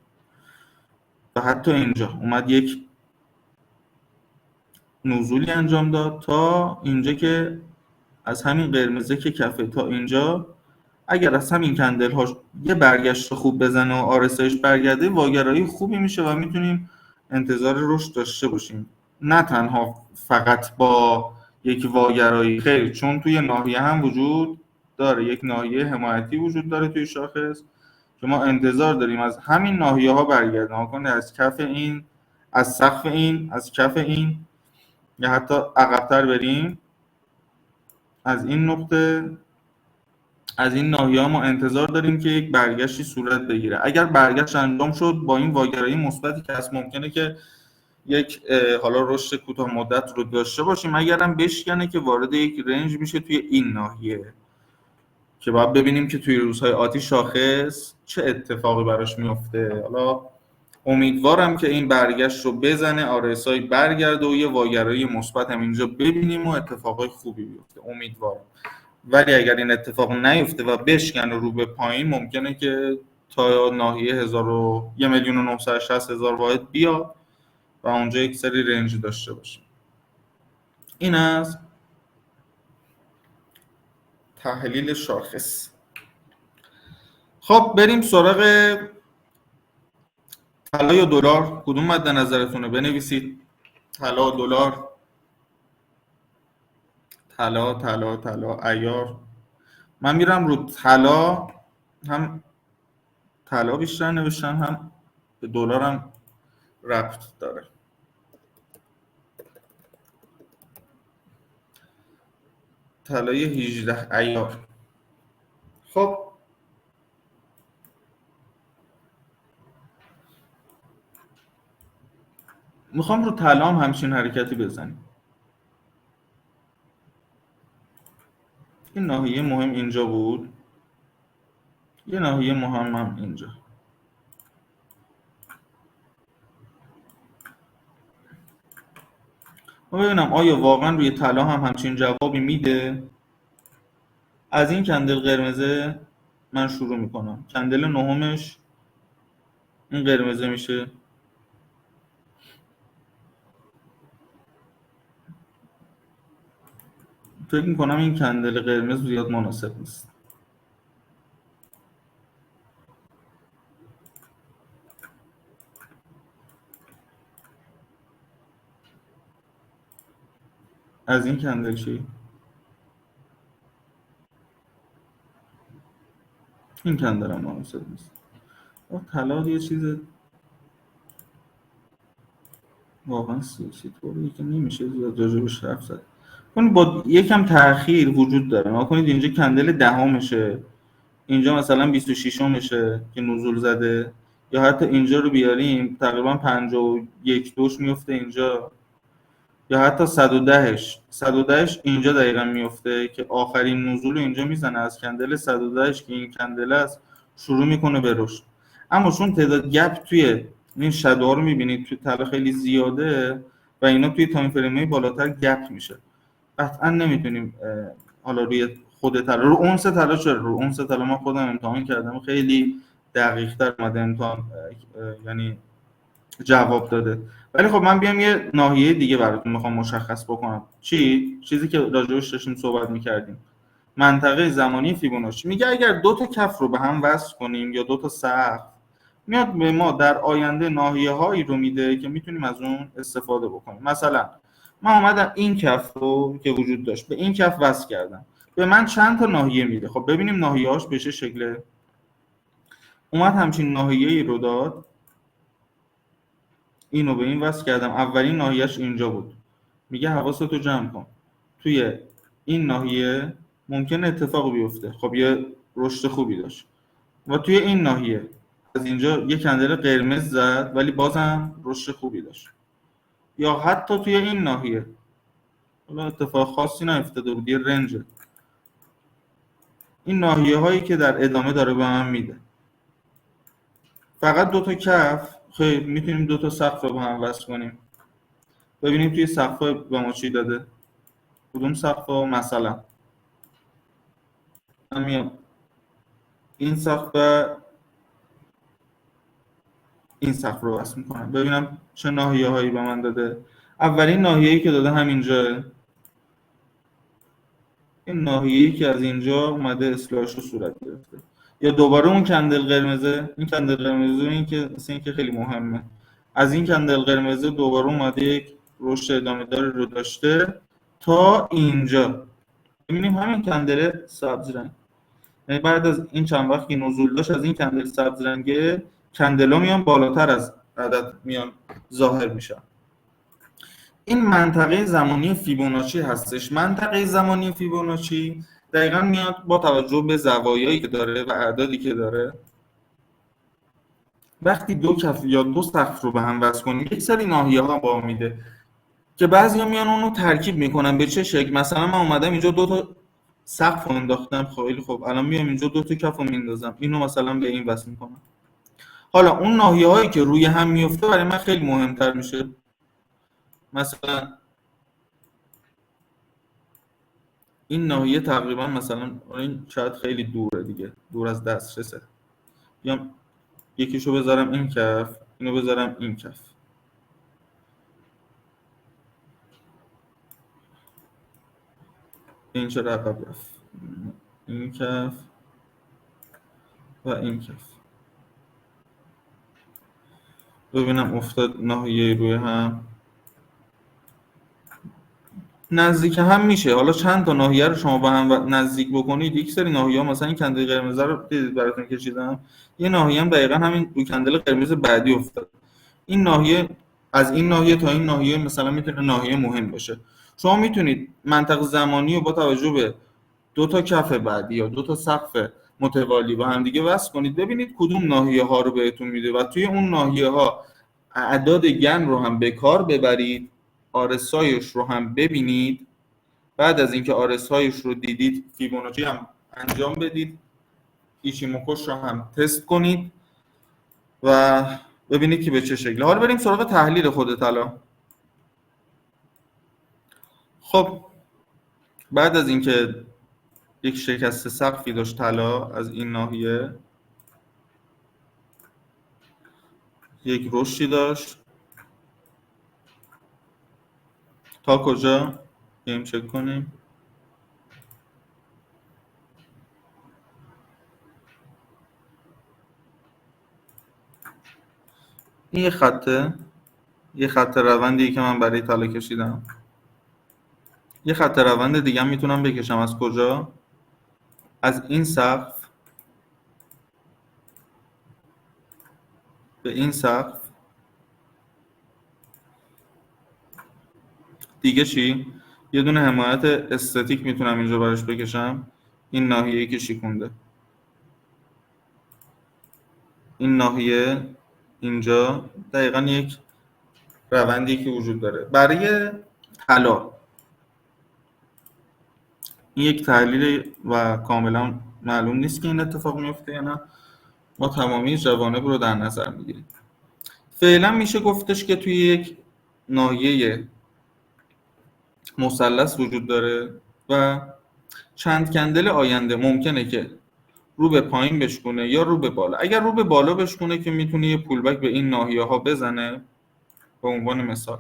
و حتی اینجا اومد یک نزولی انجام داد تا اینجا که از همین قرمزه که کفه تا اینجا اگر از همین کندل هاش یه برگشت خوب بزنه و RSIش برگرده واگرایی خوبی میشه و میتونیم انتظار رشد داشته باشیم. نه تنها فقط با یک واگرایی، خیر، چون توی ناحیه هم وجود داره، یک ناحیه حمایتی وجود داره توی شاخص که ما انتظار داریم از همین ناحیه ها برگرده. نکنه از کف این، از سقف این، از کف این، یا حتی عقب‌تر بریم از این نقطه، از این ناحیه ما انتظار داریم که یک برگشتی صورت بگیره. اگر برگشت انجام شد با این واگرایی مثبتی که هست ممکنه که یک حالا رشد کوتاه مدت رو داشته باشیم. اگرم بشکنه که وارد یک رنج میشه توی این ناحیه که باید ببینیم که توی روزهای آتی شاخص چه اتفاقی براش میفته. حالا امیدوارم که این برگشت رو بزنه، RSI برگرده و یه واگرایی مثبت هم اینجا ببینیم و اتفاقای خوبی بیفته. امیدوارم. ولی اگر این اتفاق نیفته و بشکنه رو به پایین ممکنه که تا ناحیه 1,960,000 واحد بیاد و اونجا یک سری رنج داشته باشه. این از تحلیل شاخص. خب بریم سراغ طلا یا دلار، کدوم مد نظرتونه؟ بنویسید. طلا، دلار. طلا، طلا، طلا، عیار. من میرم رو طلا. هم طلا بیشتر نوشتن، هم به دلارم ربط داره. طلای 18 عیار. خب میخوام رو طلا هم همچین حرکتی بزنیم. این ناحیه مهم اینجا بود، یه ناحیه مهم هم اینجا. و ببینم آیا واقعا روی طلا هم همچین جوابی میده. از این کندل قرمزه من شروع میکنم. کندل نهمش این قرمزه میشه. فکر میکنم این کندل قرمز زیاد مناسب نیست. از این کندل چی؟ این کندل هم مناسب نیست. طلا یه چیز واقعا سیاسی طوریه که نمیشه زیاد راجبش حرف زد. اون با یکم تأخیر وجود داره. نگاه کنید اینجا کندل دهمشه، اینجا مثلا 26مشه که نزول زده، یا حتی اینجا رو بیاریم تقریبا 51 دوش میفته اینجا، یا حتی 110ش اینجا دقیقا میفته که آخرین نزول اینجا میزنه از کندل 110ش که این کندل است شروع میکنه به رشد. اما چون تعداد گپ توی این شادوها رو میبینید توی طلا خیلی زیاده و اینا توی تایم فریم بالاتر گپ میشه، قطعا نمیتونیم حالا روی خود طلا، رو اونس طلا، چرا رو اونس طلا من خودم امتحان کردم خیلی دقیق تر اومده امتحان، یعنی جواب داده. ولی خب من بیام یه ناحیه دیگه براتون میخوام مشخص بکنم. چیزی که راجعش داشتیم صحبت میکردیم، منطقه زمانی فیبوناچی میگه اگر دو تا کف رو به هم وصل کنیم یا دو تا سقف، میاد به ما در آینده ناحیه هایی رو میده که میتونیم از اون استفاده بکنیم. مثلا من اومدم این کف رو که وجود داشت به این کف وصل کردم، به من چند تا ناحیه میده. خب ببینیم ناحیه‌هاش به چه شکله. اومد همچین ناحیه‌ای رو داد، اینو به این وصل کردم، اولین ناحیه‌اش اینجا بود. میگه حواستو جمع کن، توی این ناحیه ممکن اتفاق بیفته. خب یه رشد خوبی داشت. و توی این ناحیه از اینجا یه کندل قرمز زد ولی بازم رشد خوبی داشت. یا حتی توی این ناحیه حالا اتفاق خاصی نیفتاده بود، یه رنجه. این ناحیه هایی که در ادامه داره به من میده. فقط دو تا کف خیلی میتونیم دو تا سقف رو با هم وصل کنیم. ببینیم توی سقف به ما چی داده. کدوم سقف ها؟ مثلا من میام این سقف و این سقف رو وصل میکنم، ببینم چه ناحیه هایی به من داده. اولین ناحیه‌ای که داده همینجاه، این ناحیه‌ای که از اینجا اومده اصلاحش رو صورت گرفته. یا دوباره اون کندل قرمزه، این کندل قرمزه این که مثل این که خیلی مهمه، از این کندل قرمزه دوباره اومده یک رشد ادامه داری رو داشته تا اینجا. ببینیم همین کندل سبز رنگ، یعنی بعد از این چند وقت که نزول داشت از این کندل سبز رنگه، کندلا میان بالاتر از عدد میان ظاهر میشن. این منطقه زمانی فیبوناچی هستش. منطقه زمانی فیبوناچی دقیقا میاد با توجه به زوایایی که داره و اعدادی که داره، وقتی دو کف یا دو سقف رو به هم وصل کنیم یک سری ناحیه ها با میده که بعضیا میان اونو ترکیب میکنن. به چه شکل؟ مثلا من اومدم اینجا دو تا سقف رو انداختم، خیلی خوب، الان میام اینجا دو تا کف رو میندازم، اینو مثلا به این وصل میکنم. حالا اون ناحیه هایی که روی هم میفته برای من خیلی مهمتر میشه. مثلا این ناحیه تقریبا مثلا این شاید خیلی دوره دیگه، دور از دسترسه. بیام یکیشو بذارم این کف، اینو بذارم این کف. این چرا عقب رفت؟ این کف و این کف. ببینم افتاد ناحیه روی هم، نزدیک هم میشه. حالا چند تا ناحیه رو شما با هم نزدیک بکنید، یک سری ناحیه ها مثلا این کندل قرمز رو دیدید براتون کشیدم، یه ناحیه هم دقیقا همین روی کندل قرمز بعدی افتاد. این ناحیه از این ناحیه تا این ناحیه مثلا میتونه ناحیه مهم باشه. شما میتونید منطق زمانی رو با توجه به دو تا کف بعدی یا دو تا سقف متوالی با هم دیگه وصل کنید، ببینید کدوم ناحیه ها رو بهتون میده و توی اون ناحیه ها اعداد گن رو هم به کار ببرید، آرسایش رو هم ببینید. بعد از اینکه آرسایش رو دیدید فیبوناچی هم انجام بدید، ایشیموکوش رو هم تست کنید و ببینید که به چه شکلی. حالا بریم سراغ تحلیل خود طلا. خب بعد از اینکه یک شکست سقفی داشت طلا از این ناحیه، یک رشدی داشت تا کجا؟ بریم چک کنیم. این یه خط روندی که من برای طلا کشیدم. یه خط روند دیگه هم میتونم بکشم. از کجا؟ از این سقف به این سقف. دیگه چی؟ یه دونه حمایت استاتیک میتونم اینجا براش بکشم. این ناحیه‌ای که شیکونده، این ناحیه اینجا دقیقاً یک روندی که وجود داره برای طلا. این یک تحلیل و کاملا معلوم نیست که این اتفاق میفته یا نه. ما تمامی جوانب رو در نظر میگیریم. فعلا میشه گفتش که توی یک ناحیه مثلث وجود داره و چند کندل آینده ممکنه که رو به پایین بشکونه یا رو به بالا. اگر رو به بالا بشکونه که میتونه یه پولبک به این ناحیه ها بزنه، به عنوان مثال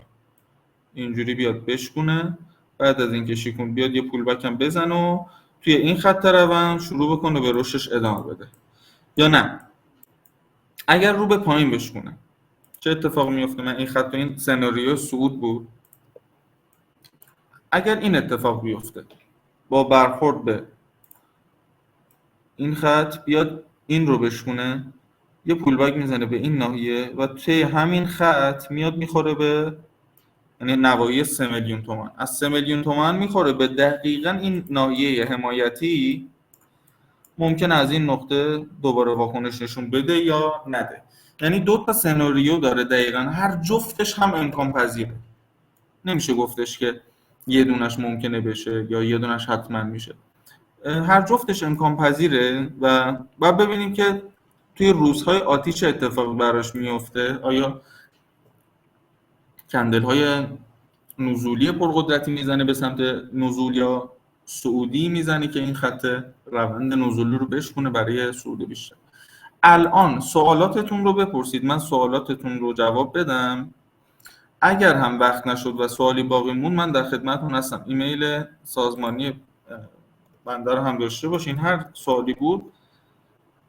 اینجوری بیاد بشکونه، بعد از اینکه شیکون بیاد یه پولبک هم بزنه و توی این خط روند شروع بکنه به رشدش ادامه بده. یا نه اگر رو به پایین بشکونه چه اتفاق میفته؟ من این خط این سناریو صعود بود. اگر این اتفاق بیفته با برخورد به این خط بیاد این رو بشکونه، یه پولبک میزنه به این ناحیه و توی همین خط میاد میخوره به، یعنی نوایی 3 میلیون تومان. از 3 میلیون تومان میخوره به دقیقاً این ناحیه حمایتی. ممکنه از این نقطه دوباره واکنش نشون بده یا نده. یعنی دو تا سناریو داره دقیقاً، هر جفتش هم امکان پذیره. نمیشه گفتش که یه دونش ممکنه بشه یا یه دونش حتما میشه. هر جفتش امکان پذیره و بعد ببینیم که توی روزهای آتی چه اتفاقی براش میفته. آیا کندل‌های نزولی پرقدرتی میزنه به سمت نزول یا صعودی میزنه که این خط روند نزولی رو بشکونه برای صعود بیشتر. الان سوالاتتون رو بپرسید، من سوالاتتون رو جواب بدم. اگر هم وقت نشد و سوالی باقی مون، من در خدمتتون هستم. ایمیل سازمانی بنده رو هم داشته باشین، هر سوالی بود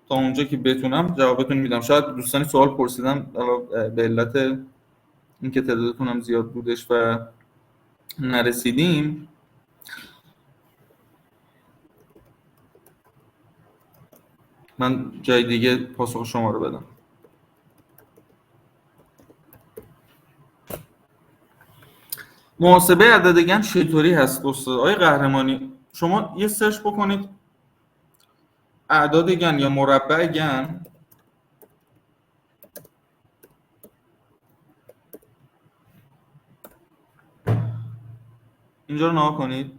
تا اونجا که بتونم جوابتون میدم. شاید دوستانی سوال پرسیدم به علت اینکه تعدادتون هم زیاد بودش و نرسیدیم. من جای دیگه پاسخ شما رو بدم. محاسبه عدد گن چطوری هست استاد؟ آقای قهرمانی شما یه سرچ بکنید اعداد گن یا مربع گن، اینجا رو نگاه کنید.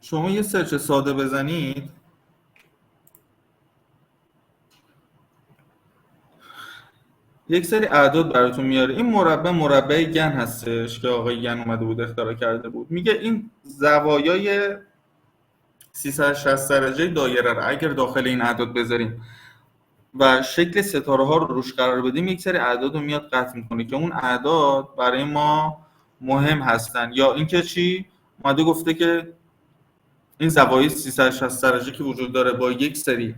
شما یه سرچ ساده بزنید یک سری اعداد براتون میاره. این مربع گن هستش که آقای گن اومده بود اختراع کرده بود. میگه این زوایای 360 درجه دایره رو اگر داخل این اعداد بذاریم و شکل ستاره ها رو روش قرار بدیم، یک سری اعداد رو میاد قطع میکنه که اون اعداد برای ما مهم هستن. یا اینکه چی اومده گفته که این زوایای 360 درجه که وجود داره با یک سری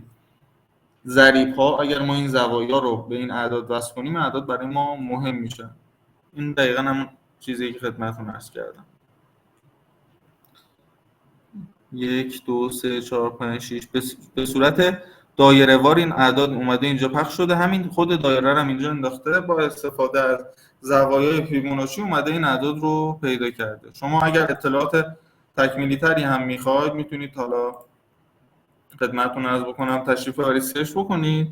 ضریب‌ها، اگر ما این زوایا رو به این اعداد وصل کنیم، اعداد برای ما مهم میشه. این دقیقاً همون چیزی که خدمتتون عرض کردم. 1 2 3 4 5 6 به صورت دایره وار این اعداد اومده اینجا پخش شده. همین خود دایره رو هم اینجا انداخته، با استفاده از زوایای فیبوناچی اومده این اعداد رو پیدا کرده. شما اگر اطلاعات تکمیلی تری هم میخواید میتونید حالا خدمتتون عرض بکنم تشریف ببرید سرچ بکنید،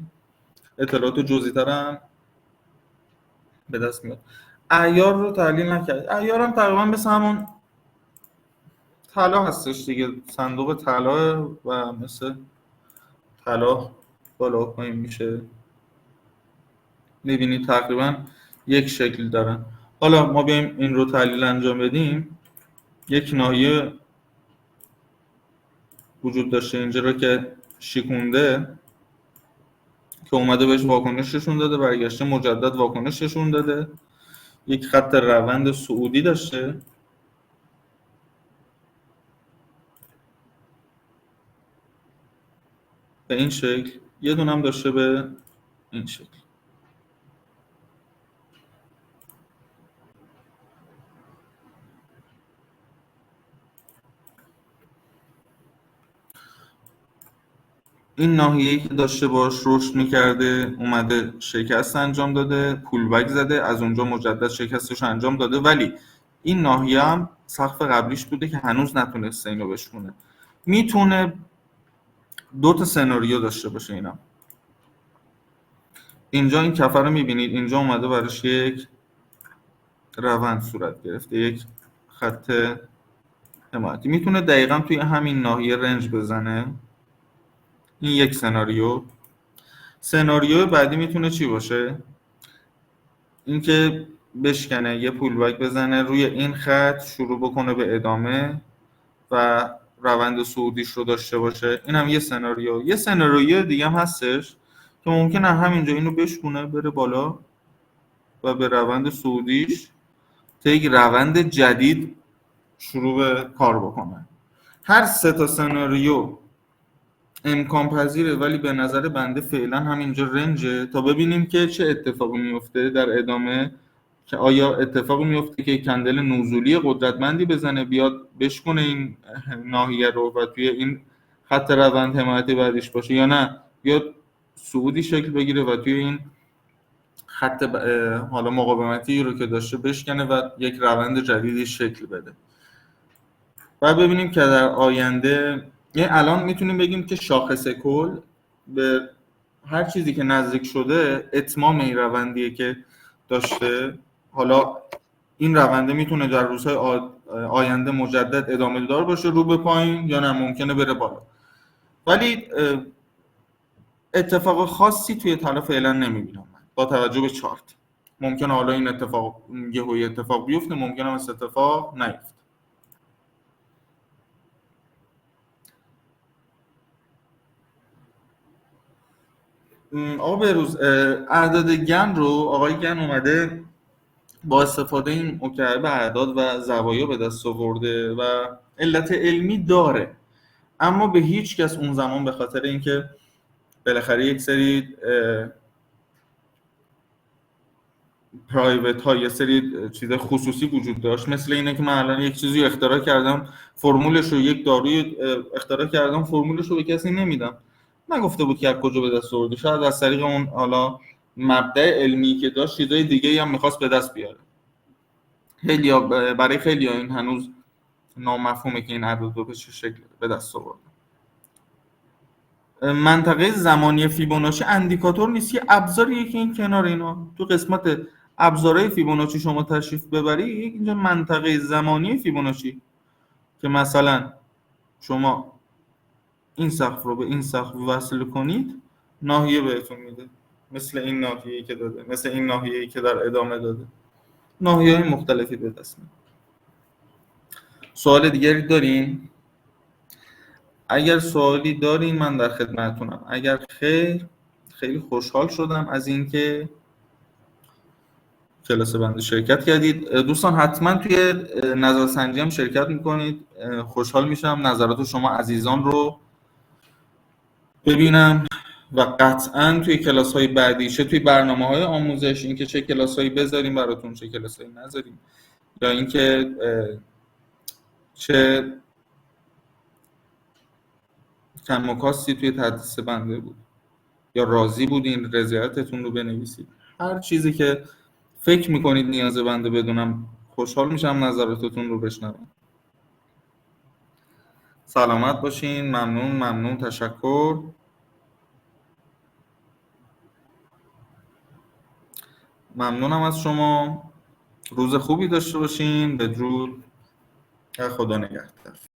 اطلاعات جزئی تر هم به دست میاد. اعیار رو تحلیل نکرد. اعیار هم تقریبا مثل همون طلا هستش دیگه، صندوق طلا و مثل طلا بالا و پایین میشه. میبینید تقریبا یک شکل دارن. حالا ما بیایم این رو تحلیل انجام بدیم. یک ناحیه وجود داشته اینجا رو که شکونده که اومده بهش واکنش نشون داده، برگشته مجدد واکنش نشون داده. یک خط روند صعودی داشته به این شکل، یه دونه هم داشته به این شکل. این ناحیه‌ای که داشته باش رشد می‌کرده اومده شکست انجام داده، پولبک زده، از اونجا مجدد شکستش انجام داده، ولی این ناحیه هم سقف قبلیش بوده که هنوز نتونسته اینو بشکونه. میتونه دو تا سناریو داشته باشه اینا. اینجا این کفر رو میبینید، اینجا اومده براش یک روند صورت گرفته، یک خط حمایتی. میتونه دقیقاً توی همین ناحیه رنج بزنه. این یک سناریو. سناریو بعدی میتونه چی باشه؟ اینکه بشکنه، یه پولبک بزنه روی این خط، شروع بکنه به ادامه و روند صعودیش رو داشته باشه. این هم یه سناریو. یه سناریو دیگه هم هستش که ممکنه همینجا اینو بشکونه بره بالا و به روند صعودیش تا یک روند جدید شروع به کار بکنه. هر سه تا سناریو امکان پذیره، ولی به نظر بنده فعلا همینجا رنجه تا ببینیم که چه اتفاقی میفته در ادامه، که آیا اتفاقی میفته که کندل نزولی قدرتمندی بزنه بیاد بشکنه این ناحیه رو و توی این خط روند حمایت بعدش باشه، یا نه بیاد صعودی شکل بگیره و توی این خط حالا مقاومتی رو که داشته بشکنه و یک روند جدیدی شکل بده. و ببینیم که در آینده، یعنی الان میتونیم بگیم که شاخص کل به هر چیزی که نزدیک شده اتمام این روندیه که داشته. حالا این رونده میتونه در روزهای آینده مجدد ادامه دار باشه رو به پایین، یا نه ممکنه بره بالا. ولی اتفاق خاصی توی طلا فعلا نمیبینم من با توجه به چارت. ممکنه حالا این اتفاق یهویی اتفاق بیفته، ممکنه هم اتفاق نیفته. آقا بهروز، اعداد گن رو آقای گن اومده با استفاده این مکعب اعداد و زوایا به دست آورده و علت علمی داره، اما به هیچ کس اون زمان به خاطر اینکه بالاخره یک سری پرایوت ها، یه سری چیز خصوصی وجود داشت، مثل اینه که من الان یک چیزی اختراع کردم، فرمولش رو، یک داروی اختراع کردم، فرمولش رو به کسی نمیدم، نگفته بود که از کجا به دست آورده، شاید از طریق اون حالا مبدأ علمی که داشت چیزای دیگه هم میخواست به دست بیاره. برای خیلی این هنوز نامفهومه که این اعداد رو به چه شکل به دست آورده. منطقه زمانی فیبوناچی اندیکاتور نیست، یه ابزاریه که این کنار اینا تو قسمت ابزارهای فیبوناچی شما تشریف ببرید، اینجا منطقه زمانی فیبوناچی که مثلا شما این سقف رو به این سقف وصل کنید، ناحیه بهتون میده، مثل این ناحیه‌ای که داده، مثل این ناحیه‌ای که در ادامه داده، ناحیه‌های مختلفی به دست میده. سوال دیگری دارین؟ اگر سوالی دارین من در خدمتتونم، اگر خیر خیلی خوشحال شدم از اینکه کلاس بنده شرکت کردید. دوستان حتما توی نظرسنجی هم شرکت میکنید. خوشحال میشم نظرات شما عزیزان رو ببینم و قطعا توی کلاس های بعدی، چه توی برنامه های آموزش، اینکه چه کلاس هایی بذاریم براتون، چه کلاس هایی نذاریم، یا اینکه چه کم و کاستی توی تدریس بنده بود یا راضی بودین، رضایتتون رو بنویسید. هر چیزی که فکر میکنید نیاز بنده بدونم، خوشحال میشم نظراتتون رو بشنوم. سلامت باشین. ممنون، تشکر. ممنونم از شما. روز خوبی داشته باشین. بدرود. خدا نگهدار.